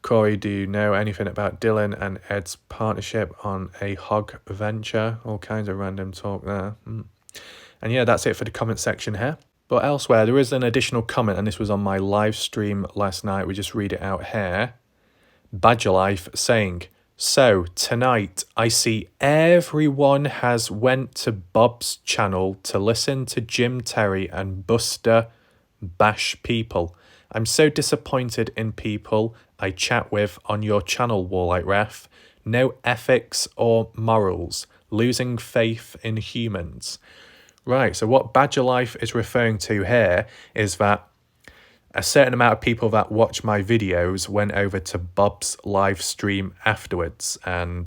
Corey, do you know anything about Dylan and Ed's partnership on a hog venture? All kinds of random talk there. And yeah, that's it for the comment section here. But elsewhere, there is an additional comment, and this was on my live stream last night. We just read it out here. Badger Life saying, so tonight I see everyone has went to Bob's channel to listen to Jim Terry and Buster bash people. I'm so disappointed in people I chat with on your channel, Warlight Ref. No ethics or morals. Losing faith in humans. Right, so what Badger Life is referring to here is that a certain amount of people that watch my videos went over to Bob's live stream afterwards, and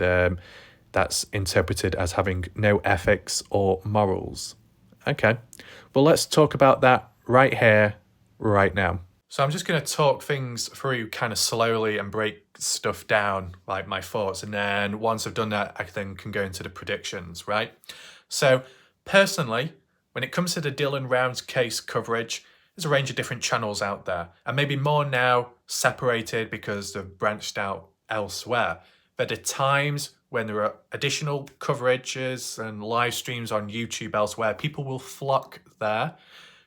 that's interpreted as having no ethics or morals. Okay, well, let's talk about that right here, right now. So I'm just going to talk things through kind of slowly and break stuff down, like my thoughts, and then once I've done that, I then can go into the predictions, right? So personally, when it comes to the Dylan Rounds case coverage, there's a range of different channels out there, and maybe more now separated because they've branched out elsewhere. But at times when there are additional coverages and live streams on YouTube elsewhere, people will flock there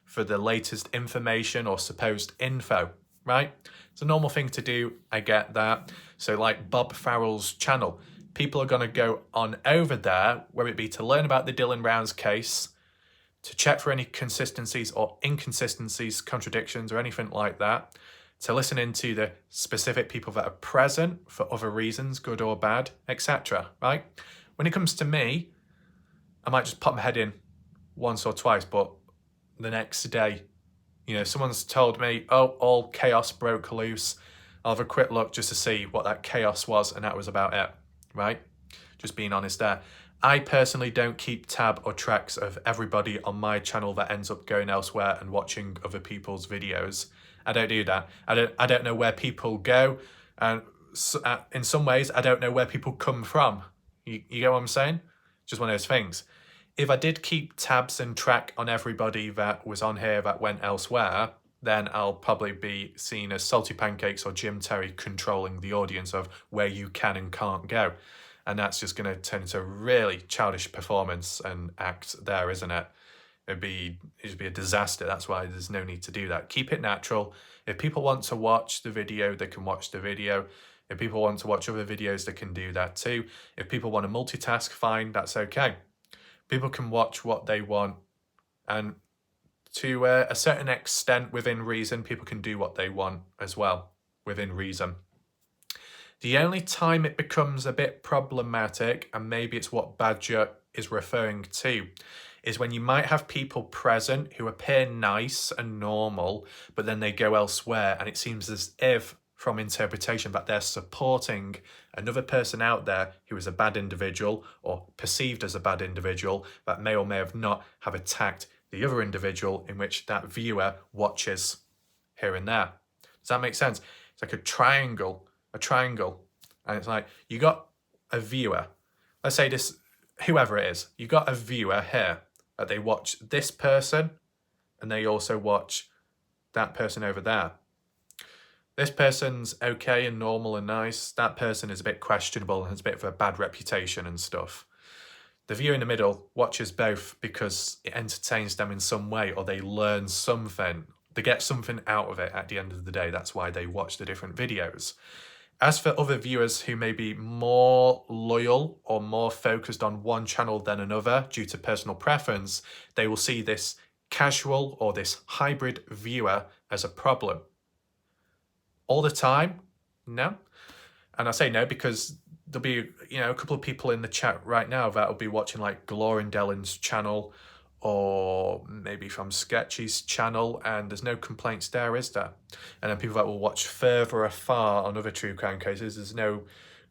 for the latest information or supposed info, right? It's a normal thing to do, I get that. So like Bob Farrell's channel, people are going to go on over there, whether it be to learn about the Dylan Rounds case, to check for any consistencies or inconsistencies, contradictions or anything like that, to listen into the specific people that are present for other reasons, good or bad, etc., right? When it comes to me, I might just pop my head in once or twice, but the next day, someone's told me, oh, all chaos broke loose. I'll have a quick look just to see what that chaos was, and that was about it, right? Just being honest there. I personally don't keep tab or tracks of everybody on my channel that ends up going elsewhere and watching other people's videos. I don't do that. I don't know where people go. And in some ways, I don't know where people come from. You get what I'm saying? Just one of those things. If I did keep tabs and track on everybody that was on here that went elsewhere, then I'll probably be seen as Salty Pancakes or Jim Terry controlling the audience of where you can and can't go. And that's just going to turn into a really childish performance and act there, isn't it? It'd be a disaster. That's why there's no need to do that. Keep it natural. If people want to watch the video, they can watch the video. If people want to watch other videos, they can do that too. If people want to multitask, fine, that's okay. People can watch what they want, and to a certain extent, within reason, people can do what they want as well, within reason. The only time it becomes a bit problematic, and maybe it's what Badger is referring to, is when you might have people present who appear nice and normal, but then they go elsewhere, and it seems as if, from interpretation, that they're supporting another person out there who is a bad individual or perceived as a bad individual that may or may have not have attacked the other individual in which that viewer watches here and there. Does that make sense? It's like a triangle. And it's like, you got a viewer. Let's say this, whoever it is, you got a viewer here that they watch this person and they also watch that person over there. This person's okay and normal and nice. That person is a bit questionable and has a bit of a bad reputation and stuff. The viewer in the middle watches both because it entertains them in some way, or they learn something. They get something out of it at the end of the day. That's why they watch the different videos. As for other viewers who may be more loyal or more focused on one channel than another due to personal preference, they will see this casual or this hybrid viewer as a problem. All the time? No. And I say no because there'll be, a couple of people in the chat right now that will be watching like Glorindellin's channel or maybe from Sketchy's channel, and there's no complaints there, is there? And then people that will watch further afar on other true crime cases, there's no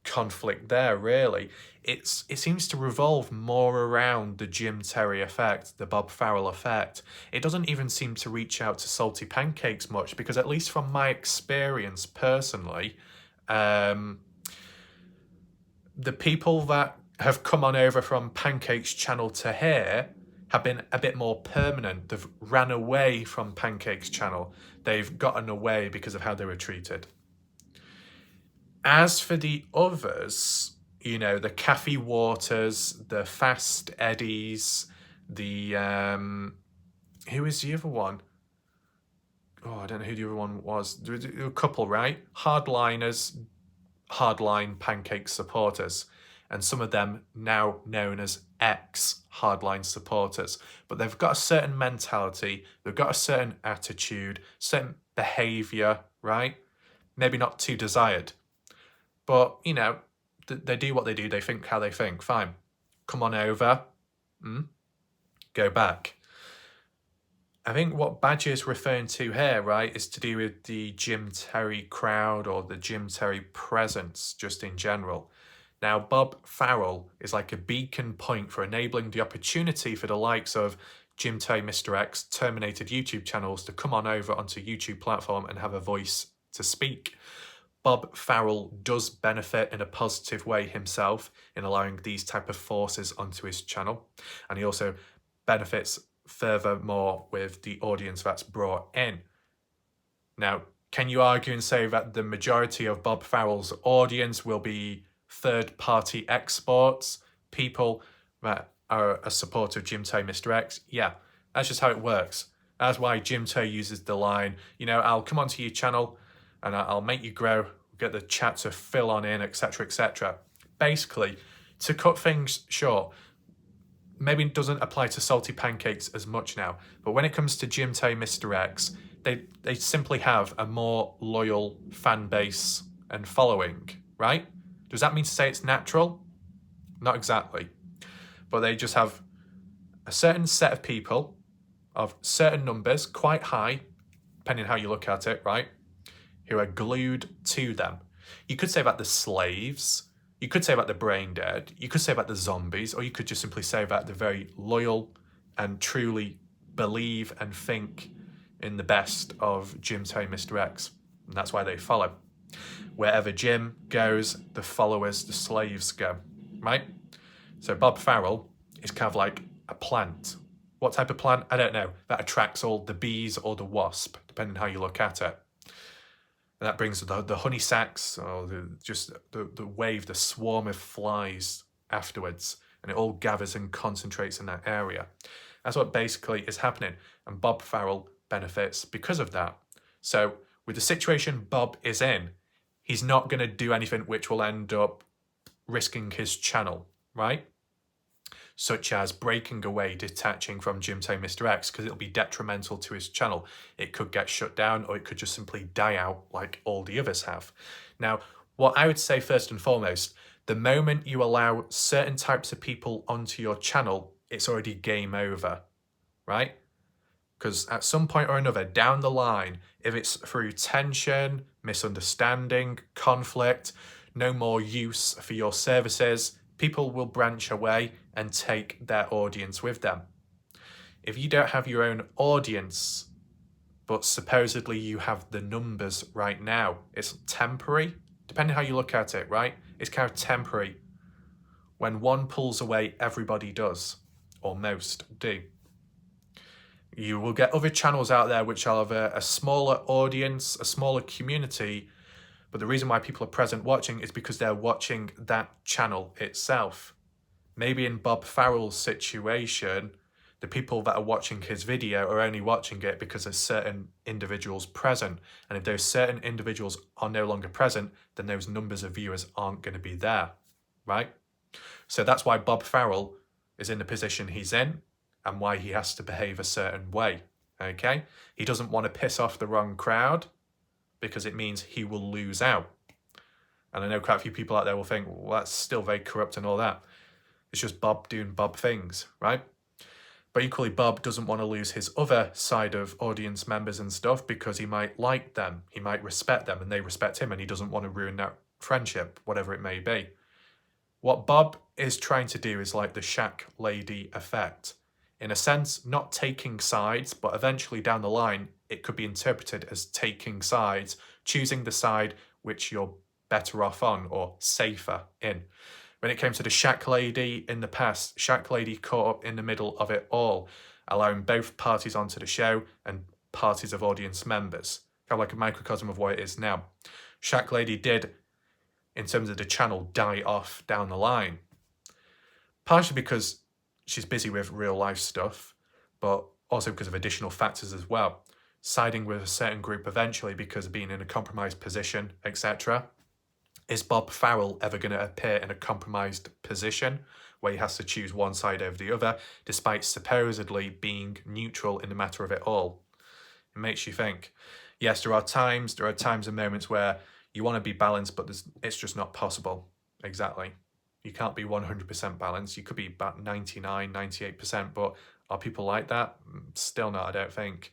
conflict there, really. It seems to revolve more around the Jim Terry effect, the Bob Farrell effect. It doesn't even seem to reach out to Salty Pancakes much, because at least from my experience personally, the people that have come on over from Pancake's channel to here have been a bit more permanent. They've ran away from Pancake's channel. They've gotten away because of how they were treated. As for the others, the Kathy Waters, the Fast Eddies, the, who is the other one? Oh, I don't know who the other one was. There were a couple, right? Hardliners, hardline Pancake supporters, and some of them now known as ex-hardline supporters. But they've got a certain mentality, they've got a certain attitude, certain behaviour, right? Maybe not too desired. But, they do what they do, they think how they think, fine. Come on over, go back. I think what Badger is referring to here, right, is to do with the Jim Terry crowd or the Jim Terry presence just in general. Now, Bob Farrell is like a beacon point for enabling the opportunity for the likes of Jim Terry, Mr. X, terminated YouTube channels to come on over onto YouTube platform and have a voice to speak. Bob Farrell does benefit in a positive way himself in allowing these type of forces onto his channel. And he also benefits furthermore with the audience that's brought in. Now, can you argue and say that the majority of Bob Farrell's audience will be third-party exports, people that are a supporter of Jim Terry, Mr. X? Yeah, that's just how it works. That's why Jim Terry uses the line, I'll come onto your channel and I'll make you grow, get the chat to fill on in, etc., etc. Basically, to cut things short, maybe it doesn't apply to Salty Pancakes as much now, but when it comes to Jim Terry, Mr. X, they simply have a more loyal fan base and following, right? Does that mean to say it's natural? Not exactly. But they just have a certain set of people of certain numbers, quite high, depending on how you look at it, right? Who are glued to them. You could say about the slaves, you could say about the brain dead, you could say about the zombies, or you could just simply say about the very loyal and truly believe and think in the best of Jim Terry, Mr. X. And that's why they follow. Wherever Jim goes, the followers, the slaves go, right? So Bob Farrell is kind of like a plant. What type of plant? I don't know. That attracts all the bees or the wasp, depending how you look at it. And that brings the honey sacs, or the wave, the swarm of flies afterwards, and it all gathers and concentrates in that area. That's what basically is happening, and Bob Farrell benefits because of that. So with the situation Bob is in, he's not going to do anything which will end up risking his channel, right? Such as breaking away, detaching from Jim Tay Mr. X, because it'll be detrimental to his channel. It could get shut down, or it could just simply die out like all the others have. Now, what I would say first and foremost, the moment you allow certain types of people onto your channel, it's already game over, right? Because at some point or another down the line, if it's through tension, misunderstanding, conflict, no more use for your services, people will branch away and take their audience with them. If you don't have your own audience, but supposedly you have the numbers right now, it's temporary, depending how you look at it, right? It's kind of temporary. When one pulls away, everybody does, or most do. You will get other channels out there which will have a smaller audience, a smaller community, but the reason why people are present watching is because they're watching that channel itself. Maybe in Bob Farrell's situation, the people that are watching his video are only watching it because there's certain individuals present. And if those certain individuals are no longer present, then those numbers of viewers aren't going to be there, right? So that's why Bob Farrell is in the position he's in and why he has to behave a certain way, okay? He doesn't want to piss off the wrong crowd because it means he will lose out. And I know quite a few people out there will think, well, that's still very corrupt and all that. It's just Bob doing Bob things, right? But equally, Bob doesn't want to lose his other side of audience members and stuff because he might like them, he might respect them, and they respect him, and he doesn't want to ruin that friendship, whatever it may be. What Bob is trying to do is like the shack lady effect. In a sense, not taking sides, but eventually down the line, it could be interpreted as taking sides, choosing the side which you're better off on or safer in. When it came to the shack lady in the past, shack lady caught up in the middle of it all, allowing both parties onto the show and parties of audience members. Kind of like a microcosm of what it is now. Shack lady did, in terms of the channel, die off down the line. Partially because she's busy with real life stuff, but also because of additional factors as well. Siding with a certain group eventually because of being in a compromised position, etc. Is Bob Farrell ever going to appear in a compromised position where he has to choose one side over the other, despite supposedly being neutral in the matter of it all? It makes you think. Yes, there are times and moments where you want to be balanced, but it's just not possible. Exactly. You can't be 100% balanced. You could be about 99, 98%, but are people like that? Still not, I don't think.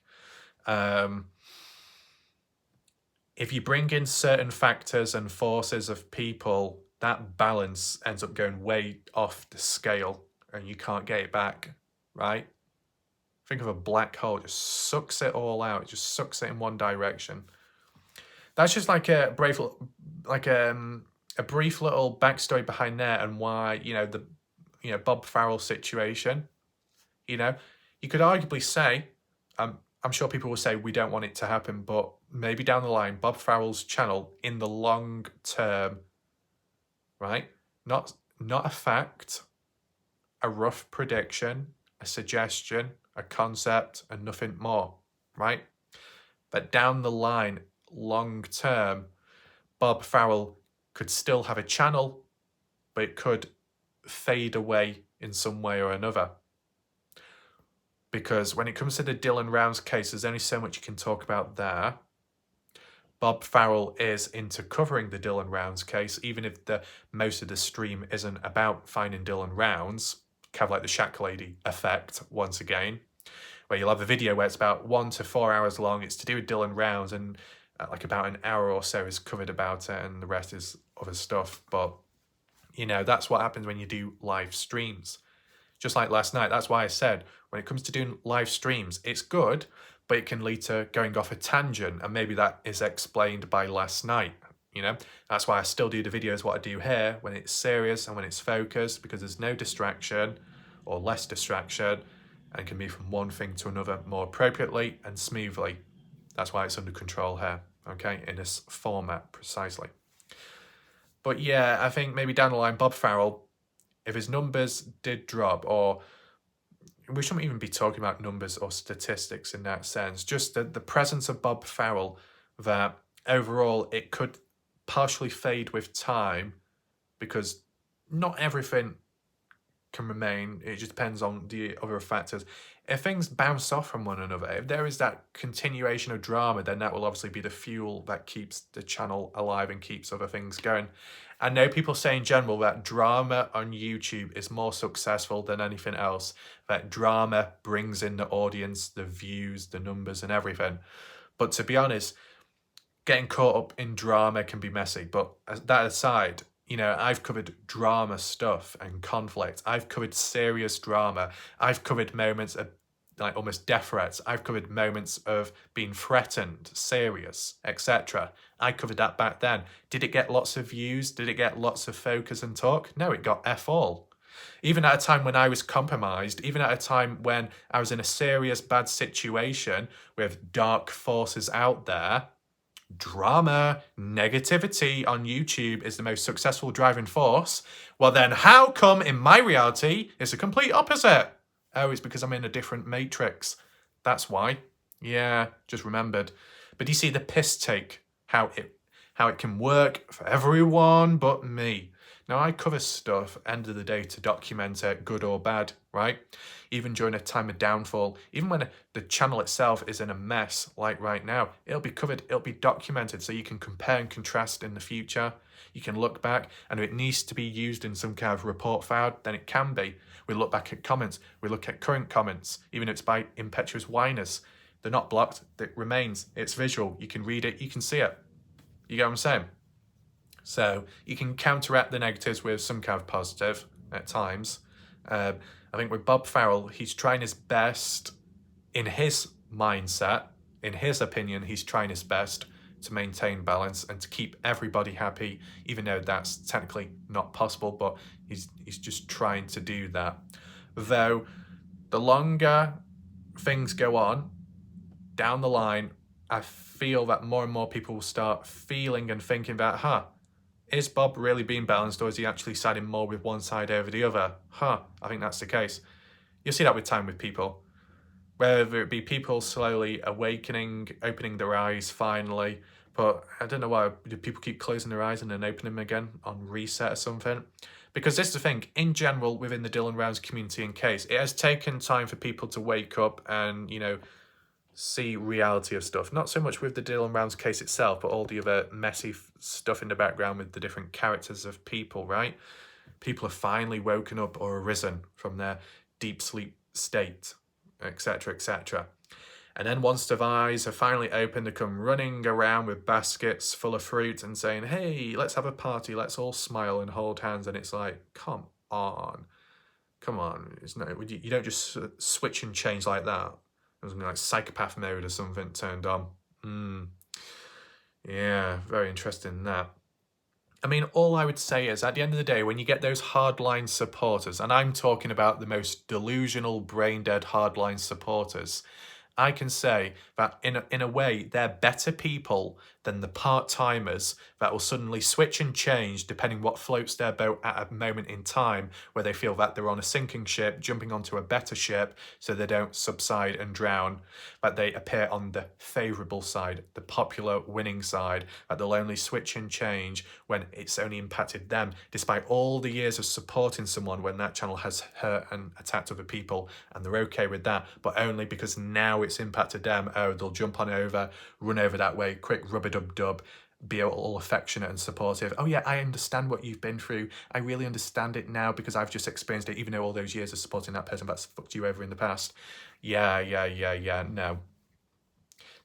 If you bring in certain factors and forces of people, that balance ends up going way off the scale and you can't get it back, right? Think of a black hole, it just sucks it all out. It just sucks it in one direction. That's just like a brief little backstory behind there and why, Bob Farrell situation. You could arguably say, I'm sure people will say we don't want it to happen, but maybe down the line, Bob Farrell's channel in the long term, right? Not a fact, a rough prediction, a suggestion, a concept, and nothing more, right? But down the line, long term, Bob Farrell could still have a channel, but it could fade away in some way or another. Because when it comes to the Dylan Rounds case, there's only so much you can talk about there. Bob Farrell is into covering the Dylan Rounds case, even if most of the stream isn't about finding Dylan Rounds, kind of like the Shack Lady effect, once again, where you'll have a video where it's about 1 to 4 hours long, it's to do with Dylan Rounds, and like about an hour or so is covered about it, and the rest is other stuff. But, that's what happens when you do live streams. Just like last night, that's why I said, when it comes to doing live streams, it's good, but it can lead to going off a tangent, and maybe that is explained by last night. You know, that's why I still do the videos what I do here when it's serious and when it's focused, because there's no distraction or less distraction and can be from one thing to another more appropriately and smoothly. That's why it's under control here, okay, in this format precisely. But yeah, I think maybe down the line, Bob Farrell, if his numbers did drop, or we shouldn't even be talking about numbers or statistics in that sense, just the presence of Bob Farrell, that overall it could partially fade with time, because not everything can remain. It just depends on the other factors. If things bounce off from one another, if there is that continuation of drama, then that will obviously be the fuel that keeps the channel alive and keeps other things going. I know people say in general that drama on YouTube is more successful than anything else, that drama brings in the audience, the views, the numbers and everything. But to be honest, getting caught up in drama can be messy. But that aside, you know, I've covered drama stuff and conflict. I've covered serious drama. I've covered moments of like almost death threats. I've covered moments of being threatened, serious, etc. I covered that back then. Did it get lots of views? Did it get lots of focus and talk? No, it got F all. Even at a time when I was compromised, even at a time when I was in a serious bad situation with dark forces out there, drama, negativity on YouTube is the most successful driving force. Well then, how come in my reality it's the complete opposite? Oh, it's because I'm in a different matrix. That's why. Yeah, just remembered. But do you see the piss take? How it can work for everyone but me. Now, I cover stuff, end of the day, to document it, good or bad, right? Even during a time of downfall, even when the channel itself is in a mess, like right now, it'll be covered, it'll be documented, so you can compare and contrast in the future. You can look back, and if it needs to be used in some kind of report file, then it can be. We look back at comments, we look at current comments, even if it's by impetuous whiners. They're not blocked, it remains, it's visual, you can read it, you can see it. You get what I'm saying? So you can counteract the negatives with some kind of positive at times. I think with Bob Farrell, he's trying his best in his mindset, in his opinion, he's trying his best to maintain balance and to keep everybody happy, even though that's technically not possible, but he's just trying to do that. Though the longer things go on, down the line, I feel that more and more people will start feeling and thinking about, is Bob really being balanced, or is he actually siding more with one side over the other? I think that's the case. You'll see that with time with people. Whether it be people slowly awakening, opening their eyes finally, but I don't know why do people keep closing their eyes and then opening them again on reset or something. Because this is the thing, in general, within the Dylan Rounds community and case, it has taken time for people to wake up and, you know, see reality of stuff. Not so much with the Dylan Rounds case itself, but all the other messy stuff in the background with the different characters of people, right? People have finally woken up or arisen from their deep sleep state, etc., etc. And then once their eyes are finally open, they come running around with baskets full of fruit and saying, hey, let's have a party, let's all smile and hold hands. And it's like, come on. It's no, you don't just switch and change like that. Something like psychopath mode or something turned on. Yeah, very interesting that. I mean, all I would say is, at the end of the day, when you get those hardline supporters, and I'm talking about the most delusional, brain-dead hardline supporters, I can say that in a way, they're better people than the part-timers that will suddenly switch and change depending what floats their boat at a moment in time, where they feel that they're on a sinking ship, jumping onto a better ship so they don't subside and drown, that they appear on the favourable side, the popular winning side, that they'll only switch and change when it's only impacted them, despite all the years of supporting someone when that channel has hurt and attacked other people, and they're okay with that, but only because now it's impacted them. Oh, they'll jump on over, run over that way, quick rub-a-dub-dub, be all affectionate and supportive. Oh yeah, I understand what you've been through. I really understand it now because I've just experienced it, even though all those years of supporting that person that's fucked you over in the past. Yeah, no.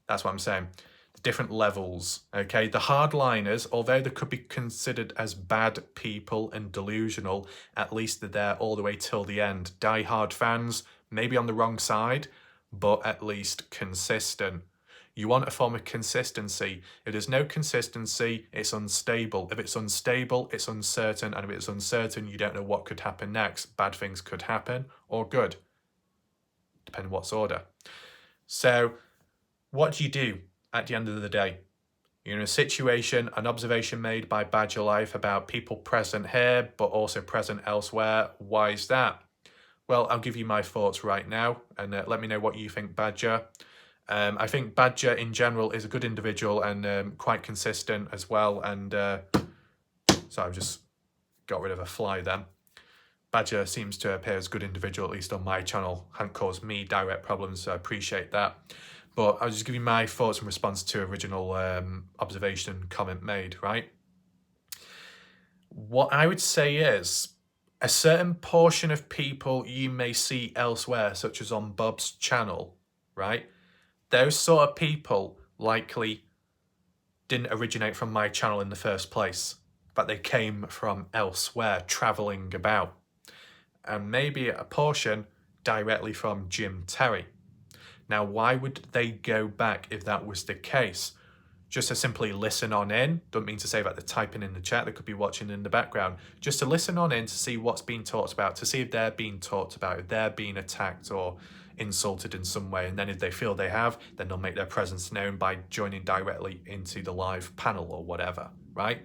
That's what I'm saying. The different levels, okay? The hardliners, although they could be considered as bad people and delusional, at least they're there all the way till the end. Die-hard fans, maybe on the wrong side, but at least consistent. You want a form of consistency. If there's no consistency, it's unstable. If it's unstable, it's uncertain. And if it's uncertain, you don't know what could happen next. Bad things could happen or good, depending what's order. So what do you do at the end of the day? You're in a situation, an observation made by Badger Life about people present here, but also present elsewhere. Why is that? Well, I'll give you my thoughts right now, and let me know what you think, Badger. I think Badger in general is a good individual and quite consistent as well. And so I've just got rid of a fly then. Badger seems to appear as a good individual, at least on my channel. Hasn't caused me direct problems, so I appreciate that. But I'll just give you my thoughts in response to original observation comment made, right? What I would say is a certain portion of people you may see elsewhere, such as on Bob's channel, right? Those sort of people likely didn't originate from my channel in the first place, but they came from elsewhere, traveling about. And maybe a portion directly from Jim Terry. Now, why would they go back if that was the case? Just to simply listen on in. Don't mean to say that they're typing in the chat, they could be watching in the background. Just to listen on in to see what's being talked about, to see if they're being talked about, if they're being attacked or insulted in some way. And then if they feel they have, then they'll make their presence known by joining directly into the live panel or whatever, right?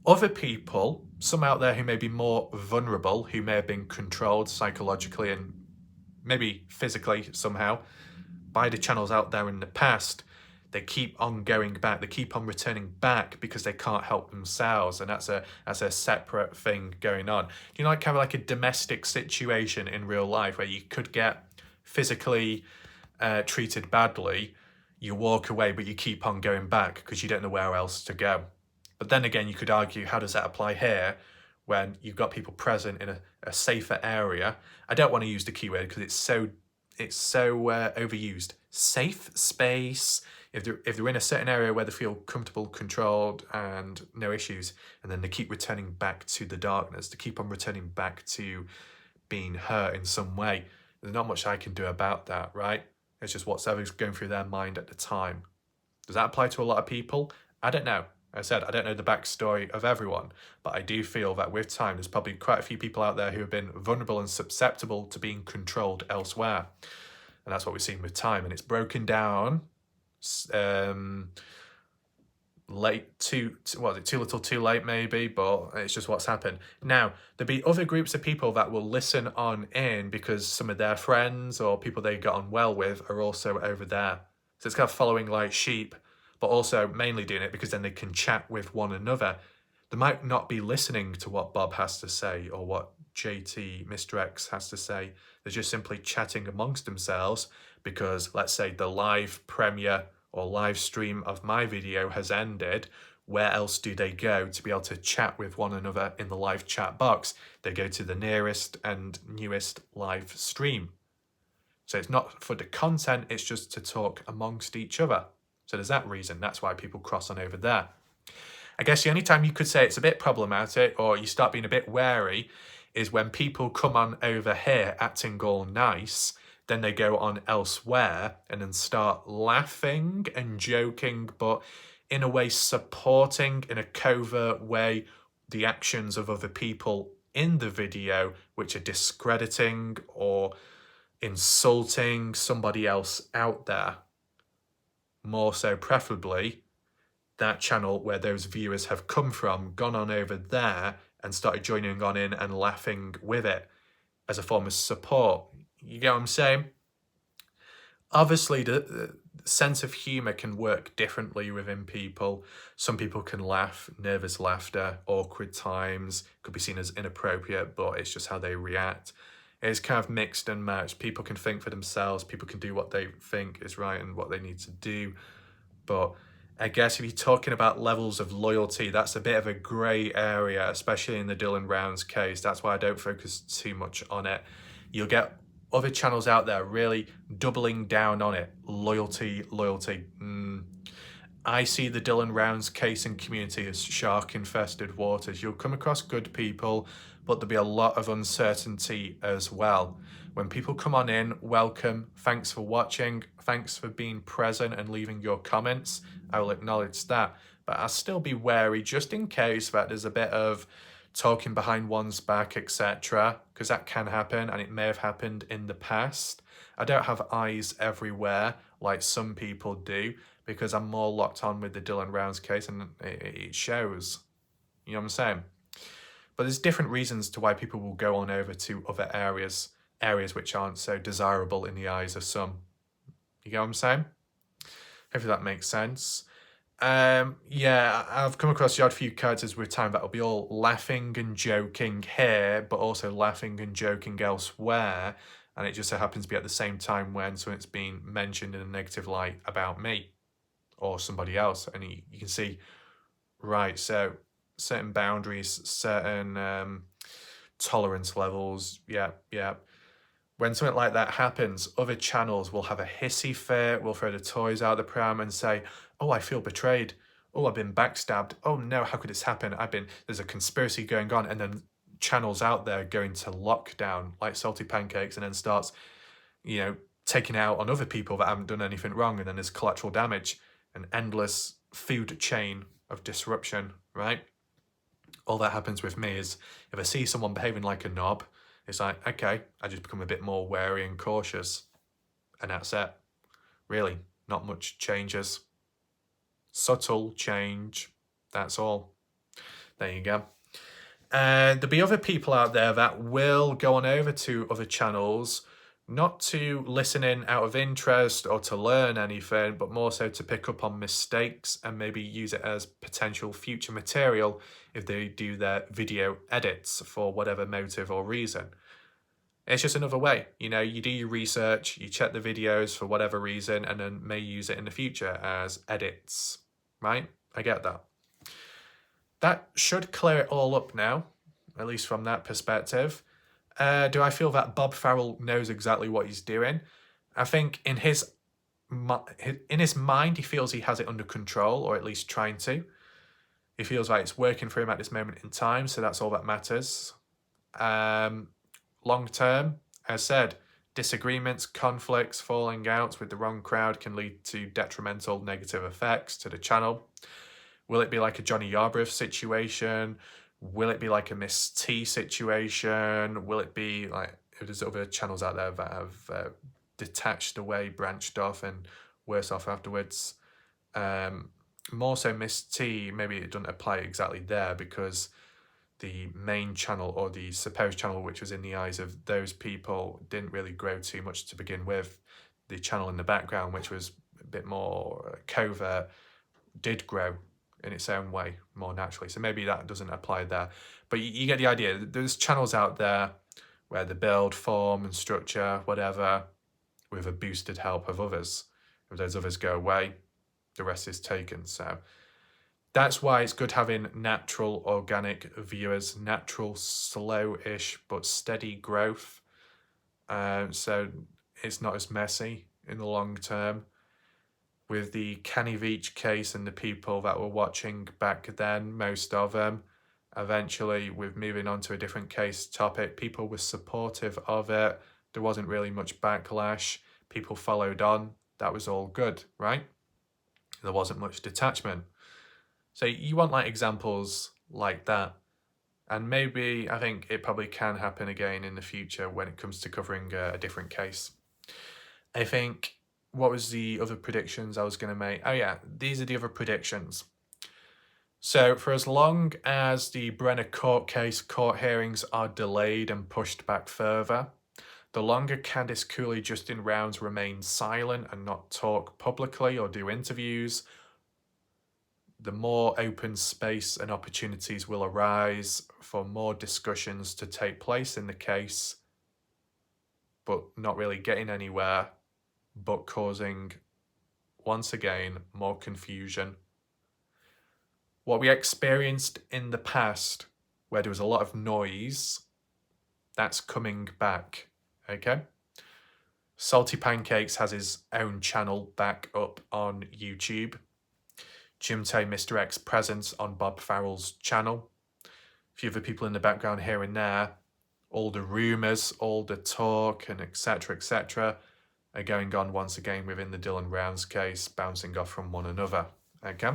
Other people, some out there who may be more vulnerable, who may have been controlled psychologically and maybe physically somehow by the channels out there in the past, they keep on going back, they keep on returning back because they can't help themselves, and that's a separate thing going on. You know, like kind of like a domestic situation in real life where you could get physically treated badly, you walk away, but you keep on going back because you don't know where else to go. But then again, you could argue, how does that apply here when you've got people present in a safer area? I don't want to use the keyword because it's so overused. Safe space. If they're in a certain area where they feel comfortable, controlled, and no issues, and then they keep returning back to the darkness, to keep on returning back to being hurt in some way, there's not much I can do about that, right? It's just whatever's going through their mind at the time. Does that apply to a lot of people? I don't know. I said, I don't know the backstory of everyone, but I do feel that with time, there's probably quite a few people out there who have been vulnerable and susceptible to being controlled elsewhere. And that's what we've seen with time. And it's broken down too little too late maybe, but it's just what's happened. Now, there'll be other groups of people that will listen on in because some of their friends or people they got on well with are also over there. So it's kind of following like sheep, but also mainly doing it because then they can chat with one another. They might not be listening to what Bob has to say or what JT, Mr. X has to say. They're just simply chatting amongst themselves because, let's say, the live premiere or live stream of my video has ended. Where else do they go to be able to chat with one another in the live chat box? They go to the nearest and newest live stream. So it's not for the content, it's just to talk amongst each other. So there's that reason. That's why people cross on over there. I guess the only time you could say it's a bit problematic or you start being a bit wary is when people come on over here acting all nice, then they go on elsewhere and then start laughing and joking, but in a way supporting in a covert way the actions of other people in the video, which are discrediting or insulting somebody else out there. More so preferably that channel where those viewers have come from, gone on over there and started joining on in and laughing with it as a form of support. You get what I'm saying? Obviously, the sense of humour can work differently within people. Some people can laugh, nervous laughter, awkward times, could be seen as inappropriate, but it's just how they react. It's kind of mixed and matched. People can think for themselves, people can do what they think is right and what they need to do. But I guess if you're talking about levels of loyalty, that's a bit of a grey area, especially in the Dylan Rounds case. That's why I don't focus too much on it. You'll get other channels out there really doubling down on it. Loyalty. I see the Dylan Rounds case and community as shark-infested waters. You'll come across good people, but there'll be a lot of uncertainty as well. When people come on in, welcome. Thanks for watching. Thanks for being present and leaving your comments. I will acknowledge that. But I'll still be wary just in case that there's a bit of talking behind one's back, etc., because that can happen and it may have happened in the past. I don't have eyes everywhere like some people do, because I'm more locked on with the Dylan Rounds case and it shows. You know what I'm saying? But there's different reasons to why people will go on over to other areas which aren't so desirable in the eyes of some. You get what I'm saying? Hopefully that makes sense. Yeah, I've come across the odd few characters with time that'll be all laughing and joking here, but also laughing and joking elsewhere. And it just so happens to be at the same time when something's being mentioned in a negative light about me or somebody else. And you can see, right, so certain boundaries, certain tolerance levels, yeah. When something like that happens, other channels will have a hissy fit, will throw the toys out the pram and say, oh, I feel betrayed. Oh, I've been backstabbed. Oh no, how could this happen? There's a conspiracy going on. And then channels out there go into lockdown like salty pancakes and then starts, taking out on other people that haven't done anything wrong. And then there's collateral damage, an endless food chain of disruption, right? All that happens with me is if I see someone behaving like a knob, it's like, okay, I just become a bit more wary and cautious. And that's it. Really, not much changes. Subtle change, that's all. There you go. And there'll be other people out there that will go on over to other channels, not to listen in out of interest or to learn anything, but more so to pick up on mistakes and maybe use it as potential future material if they do their video edits for whatever motive or reason. It's just another way, you do your research, you check the videos for whatever reason, and then may use it in the future as edits, right? I get that. That should clear it all up now, at least from that perspective. Do I feel that Bob Farrell knows exactly what he's doing? I think in his mind, he feels he has it under control, or at least trying to. He feels like it's working for him at this moment in time, so that's all that matters. Long term, as said, disagreements, conflicts, falling outs with the wrong crowd can lead to detrimental negative effects to the channel. Will it be like a Johnny Yarbrough situation? Will it be like a Miss T situation? Will it be like, if there's other channels out there that have detached away, branched off, and worse off afterwards? More so Miss T, maybe it doesn't apply exactly there because the main channel or the supposed channel, which was in the eyes of those people, didn't really grow too much to begin with. The channel in the background, which was a bit more covert, did grow in its own way more naturally. So maybe that doesn't apply there. But you get the idea. There's channels out there where the build, form and structure, whatever, with a boosted help of others. If those others go away, the rest is taken. So that's why it's good having natural, organic viewers, natural, slow-ish, but steady growth. So it's not as messy in the long term. With the Kenny Veach case and the people that were watching back then, most of them, eventually with moving on to a different case topic, people were supportive of it. There wasn't really much backlash. People followed on. That was all good, right? There wasn't much detachment. So you want like examples like that. And maybe I think it probably can happen again in the future when it comes to covering a different case. I think, what was the other predictions I was going to make? Oh yeah, these are the other predictions. So for as long as the Brenner court case court hearings are delayed and pushed back further, the longer Candice Cooley Justin Rounds remain silent and not talk publicly or do interviews, the more open space and opportunities will arise for more discussions to take place in the case, but not really getting anywhere, but causing, once again, more confusion. What we experienced in the past, where there was a lot of noise, that's coming back, okay? Salty Pancakes has his own channel back up on YouTube. Jimte Mr. X presence on Bob Farrell's channel. A few other people in the background here and there. All the rumours, all the talk, and etc. are going on once again within the Dylan Brown's case, bouncing off from one another. Okay?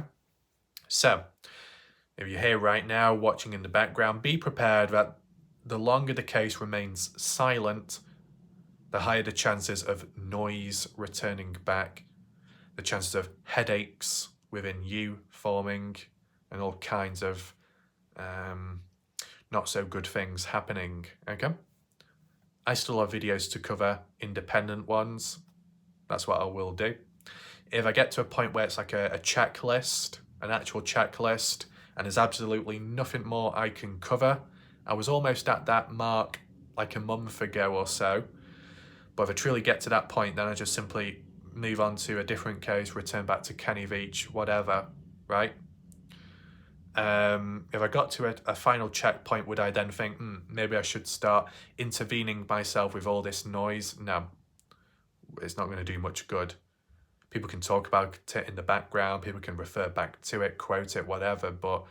So, if you're here right now watching in the background, be prepared that the longer the case remains silent, the higher the chances of noise returning back, the chances of headaches within you forming, and all kinds of not so good things happening. Okay? I still have videos to cover, independent ones. That's what I will do. If I get to a point where it's like a checklist, an actual checklist, and there's absolutely nothing more I can cover, I was almost at that mark like a month ago or so. But if I truly get to that point, then I just simply move on to a different case, return back to Kenny Veach, whatever, right? If I got to a final checkpoint, would I then think, maybe I should start intervening myself with all this noise? No, it's not going to do much good. People can talk about it in the background, people can refer back to it, quote it, whatever, but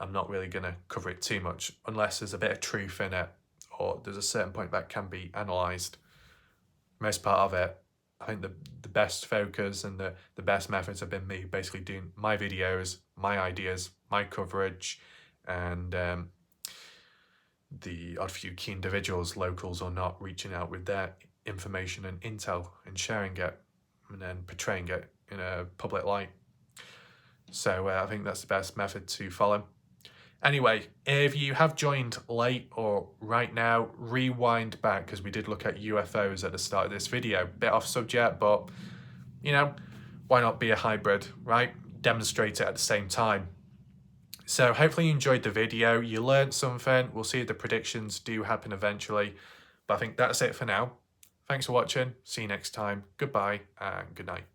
I'm not really going to cover it too much unless there's a bit of truth in it or there's a certain point that can be analysed. Most part of it, I think the best focus and the best methods have been me basically doing my videos, my ideas, my coverage, and the odd few key individuals, locals or not, reaching out with their information and intel and sharing it and then portraying it in a public light. So I think that's the best method to follow. Anyway, if you have joined late or right now, rewind back because we did look at UFOs at the start of this video. Bit off subject, but you know, why not be a hybrid, right? Demonstrate it at the same time. So hopefully you enjoyed the video, you learned something. We'll see if the predictions do happen eventually. But I think that's it for now. Thanks for watching. See you next time. Goodbye and good night.